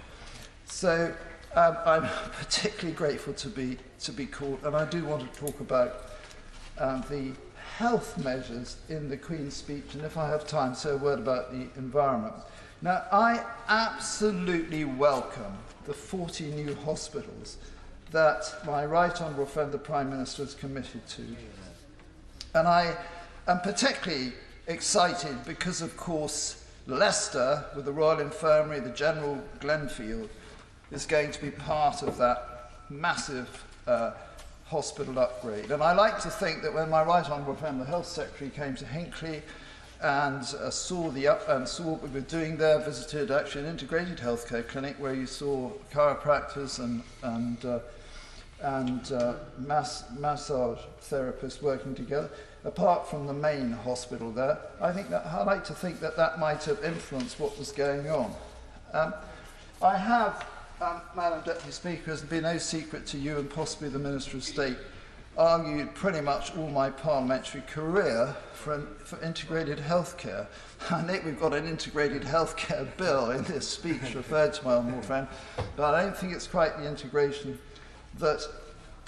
So I'm particularly grateful to be called, and I do want to talk about the health measures in the Queen's speech, and if I have time, say a word about the environment. Now, I absolutely welcome the 40 new hospitals that my right honourable friend, the Prime Minister, is committed to. And I am particularly excited because, of course, Leicester, with the Royal Infirmary, the General Glenfield, is going to be part of that massive hospital upgrade. And I like to think that when my right honourable friend, the Health Secretary, came to Hinckley and saw what we were doing there, visited actually an integrated healthcare clinic where you saw chiropractors and massage therapists working together. Apart from the main hospital there, I like to think that that might have influenced what was going on. I have, Madam Deputy Speaker, it's been no secret to you and possibly the Minister of State, argued pretty much all my parliamentary career for integrated healthcare. I think we've got an integrated healthcare bill in this speech referred to my honourable friend, but I don't think it's quite the integration that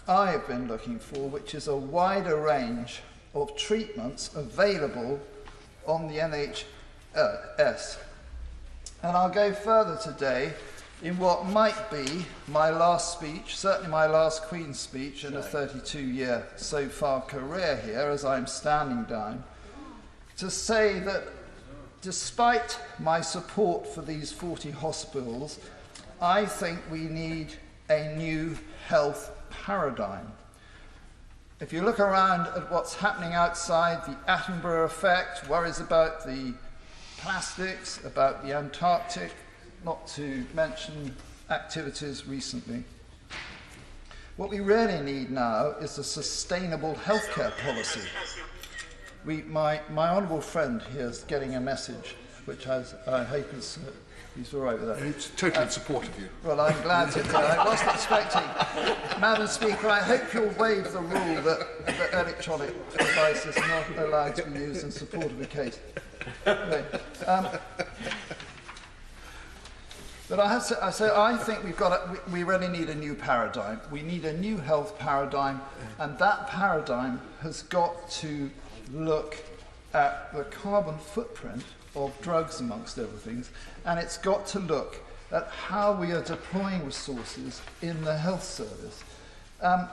I have been looking for, which is a wider range of treatments available on the NHS. And I'll go further today in what might be my last speech, certainly my last Queen's speech in a 32-year so far career here, as I'm standing down, to say that despite my support for these 40 hospitals, I think we need a new health paradigm. If you look around at what's happening outside, the Attenborough effect, worries about the plastics, about the Antarctic, not to mention activities recently. What we really need now is a sustainable healthcare policy. My honourable friend here is getting a message, which I hope is he's all right with that. He's totally in support of you. Well, I'm glad to hear. I wasn't expecting. Madam Speaker, I hope you'll waive the rule that electronic device is not allowed to be used in support of a case. Anyway, but I think we really need a new paradigm. We need a new health paradigm, and that paradigm has got to look at the carbon footprint of drugs, amongst other things, and it's got to look at how we are deploying resources in the health service. And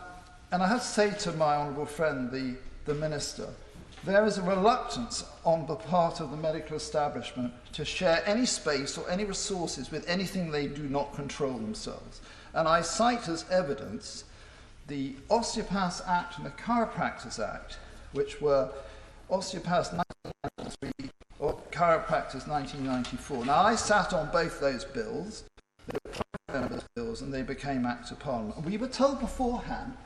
I have to say to my honourable friend, the Minister, there is a reluctance on the part of the medical establishment to share any space or any resources with anything they do not control themselves. And I cite as evidence the Osteopaths Act and the Chiropractors Act, which were Osteopaths 1993 or Chiropractors 1994. Now, I sat on both those bills, and they became Acts of Parliament. And we were told beforehand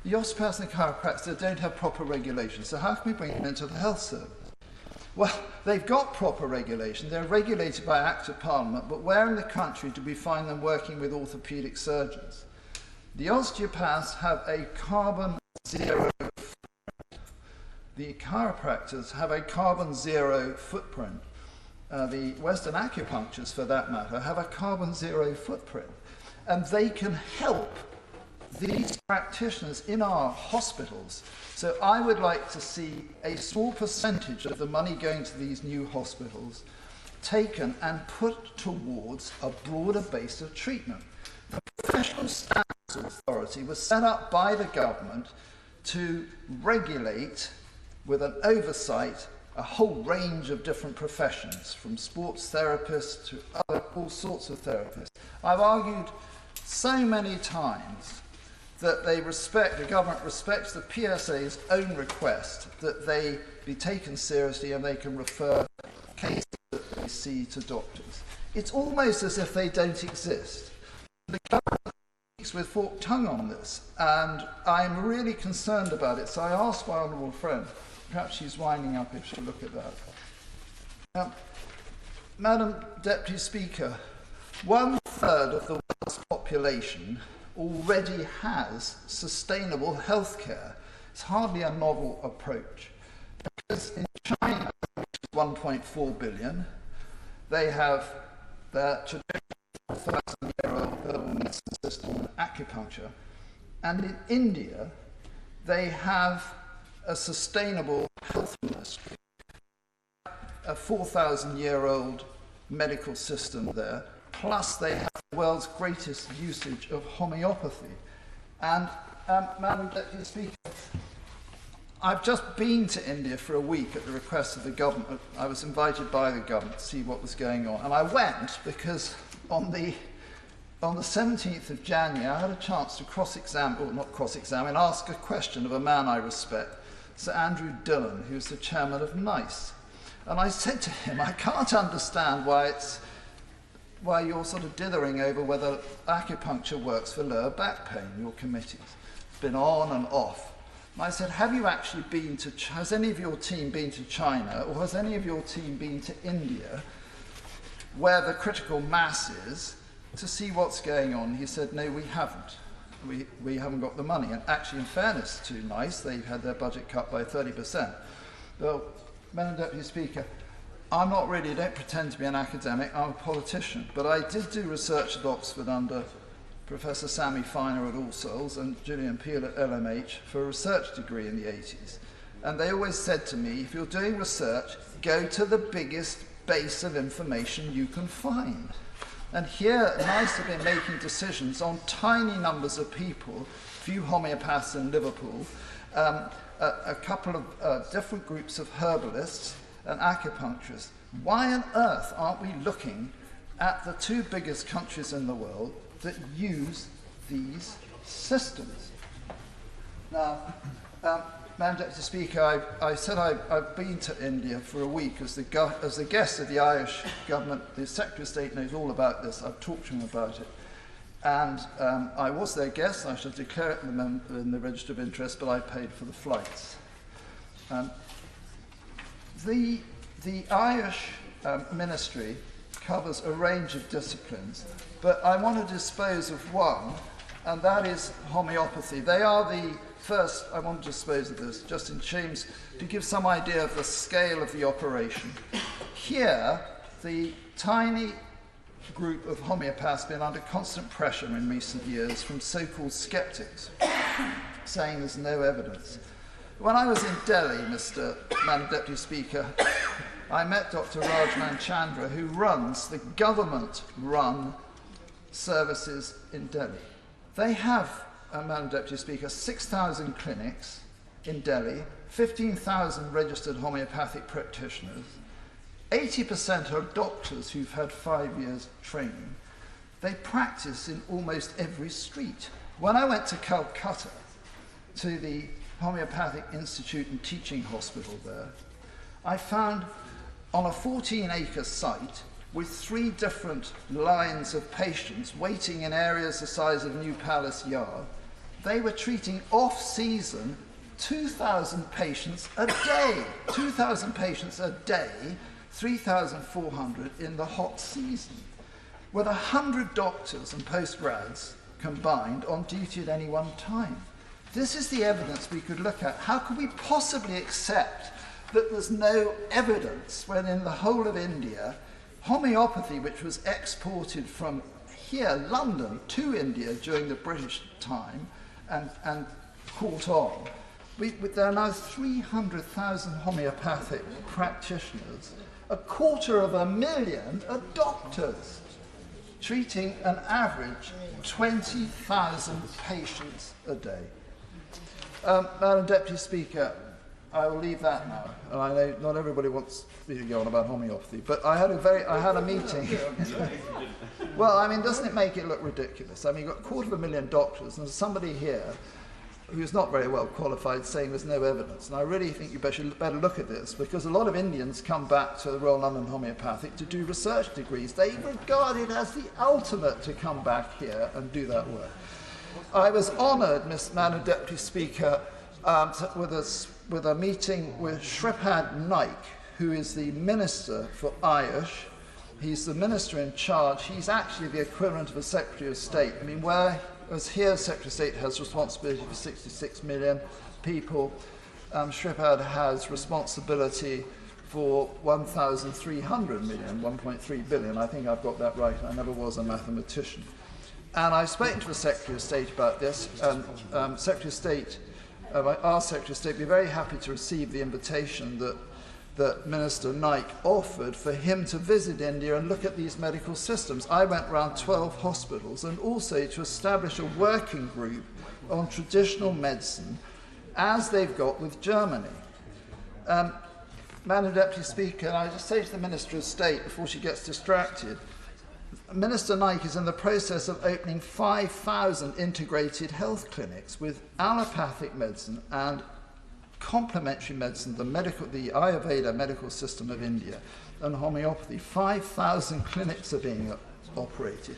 the osteopaths and the chiropractors don't have proper regulation, so how can we bring them into the health service? Well, they've got proper regulation. They're regulated by Act of Parliament, but where in the country do we find them working with orthopaedic surgeons? The osteopaths have a carbon zero footprint. The chiropractors have a carbon zero footprint. The Western acupuncturists, for that matter, have a carbon zero footprint. And they can help these practitioners in our hospitals. So I would like to see a small percentage of the money going to these new hospitals taken and put towards a broader base of treatment. The Professional Standards Authority was set up by the government to regulate, with an oversight, a whole range of different professions, from sports therapists to all sorts of therapists. I've argued so many times that the government respects the PSA's own request that they be taken seriously and they can refer cases that they see to doctors. It's almost as if they don't exist. The government speaks with forked tongue on this, and I'm really concerned about it. So I asked my honourable friend, perhaps she's winding up if she'll look at that. Madam Deputy Speaker, 1/3 of the world's population already has sustainable health care. It's hardly a novel approach. Because in China, which is 1.4 billion, they have their traditional 1,000-year-old herbal medicine system and acupuncture. And in India, they have a sustainable health ministry, a 4,000-year-old medical system there, plus they have the world's greatest usage of homeopathy. And, Madam Deputy Speaker, I've just been to India for a week at the request of the government. I was invited by the government to see what was going on. And I went because on the 17th of January, I had a chance to ask a question of a man I respect, Sir Andrew Dillon, who's the chairman of NICE. And I said to him, I can't understand why you're sort of dithering over whether acupuncture works for lower back pain, your committees. It's been on and off. And I said, have you actually been to, has any of your team been to China, or has any of your team been to India, where the critical mass is, to see what's going on? He said, no, we haven't. We haven't got the money. And actually, in fairness to NICE, they've had their budget cut by 30%. Well, Madam Deputy Speaker, I don't pretend to be an academic, I'm a politician, but I did do research at Oxford under Professor Sammy Finer at All Souls and Julian Peel at LMH for a research degree in the 80s. And they always said to me, if you're doing research, go to the biggest base of information you can find. And here, NICE have been making decisions on tiny numbers of people, few homeopaths in Liverpool, a couple of different groups of herbalists and acupuncturists. Why on earth aren't we looking at the two biggest countries in the world that use these systems? Now, Madam Deputy Speaker, I said I've been to India for a week as the guest of the Irish government. The Secretary of State knows all about this. I've talked to him about it. And I was their guest. I shall declare it in the Register of Interest, but I paid for the flights. The Irish ministry covers a range of disciplines, but I want to dispose of one, and that is homeopathy. They are the first. I want to dispose of this, just in James, to give some idea of the scale of the operation. Here, the tiny group of homeopaths has been under constant pressure in recent years from so-called skeptics, saying there's no evidence. When I was in Delhi, Madam Deputy Speaker, I met Dr. Rajman Chandra, who runs the government-run services in Delhi. They have, Madam Deputy Speaker, 6,000 clinics in Delhi, 15,000 registered homeopathic practitioners. 80% are doctors who've had 5 years training. They practice in almost every street. When I went to Calcutta, to the Homeopathic Institute and Teaching Hospital there, I found on a 14-acre site with 3 different lines of patients waiting in areas the size of New Palace Yard, they were treating off-season 2,000 patients a day. 2,000 patients a day, 3,400 in the hot season, with 100 doctors and postgrads combined on duty at any one time. This is the evidence we could look at. How could we possibly accept that there's no evidence when in the whole of India, homeopathy, which was exported from here, London, to India during the British time and caught on, there are now 300,000 homeopathic practitioners. 250,000 are doctors, treating an average 20,000 patients a day. Madam Deputy Speaker, I will leave that now. And I know not everybody wants me to go on about homeopathy, but I had a meeting. Well, I mean, doesn't it make it look ridiculous? I mean, you've got 250,000 doctors, and there's somebody here who's not very well qualified saying there's no evidence. And I really think you better look at this, because a lot of Indians come back to the Royal London Homeopathic to do research degrees. They regard it as the ultimate to come back here and do that work. I was honoured, Madam Deputy Speaker, with a meeting with Shripad Naik, who is the Minister for Ayush. He's the Minister in charge. He's actually the equivalent of a Secretary of State. I mean, whereas here Secretary of State has responsibility for 66 million people, Shripad has responsibility for 1,300 million, 1.3 billion. I think I've got that right. I never was a mathematician. And I've spoken to the Secretary of State about this, and Secretary of State, our Secretary of State, be very happy to receive the invitation that that Minister Naik offered for him to visit India and look at these medical systems. I went around 12 hospitals, and also to establish a working group on traditional medicine as they've got with Germany. Madam Deputy Speaker, and I just say to the Minister of State before she gets distracted, Minister Naik is in the process of opening 5,000 integrated health clinics with allopathic medicine and complementary medicine, the Ayurveda medical system of India, and homeopathy. 5,000 clinics are being operated.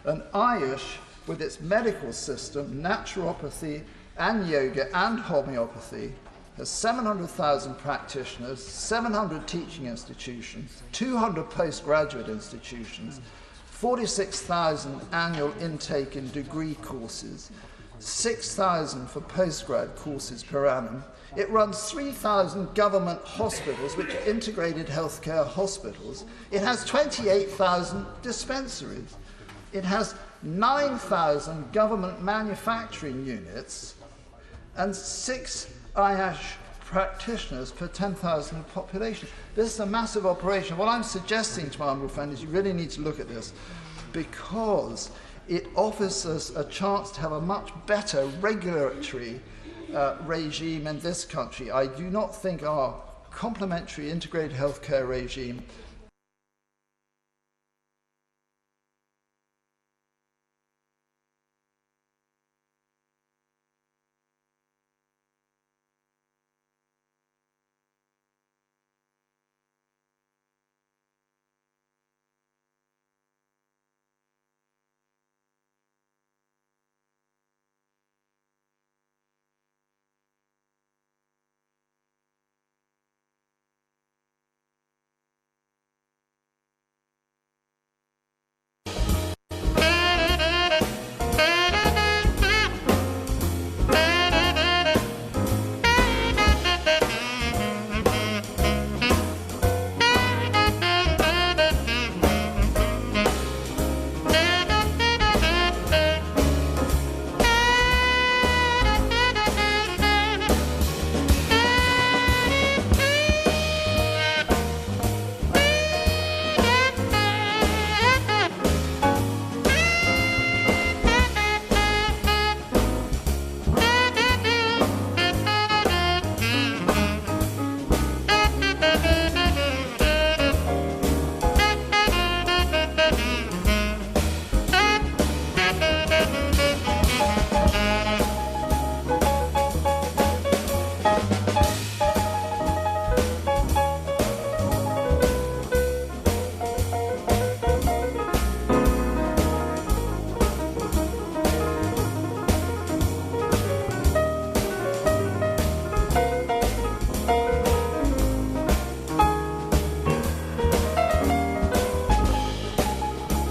And Ayush, with its medical system, naturopathy and yoga and homeopathy, has 700,000 practitioners, 700 teaching institutions, 200 postgraduate institutions, 46,000 annual intake in degree courses, 6,000 for postgrad courses per annum. It runs 3,000 government hospitals, which are integrated healthcare hospitals. It has 28,000 dispensaries. It has 9,000 government manufacturing units and 6 IASH practitioners per 10,000 of population. This is a massive operation. What I'm suggesting to my honourable friend is you really need to look at this, because it offers us a chance to have a much better regulatory regime in this country. I do not think our complementary integrated healthcare regime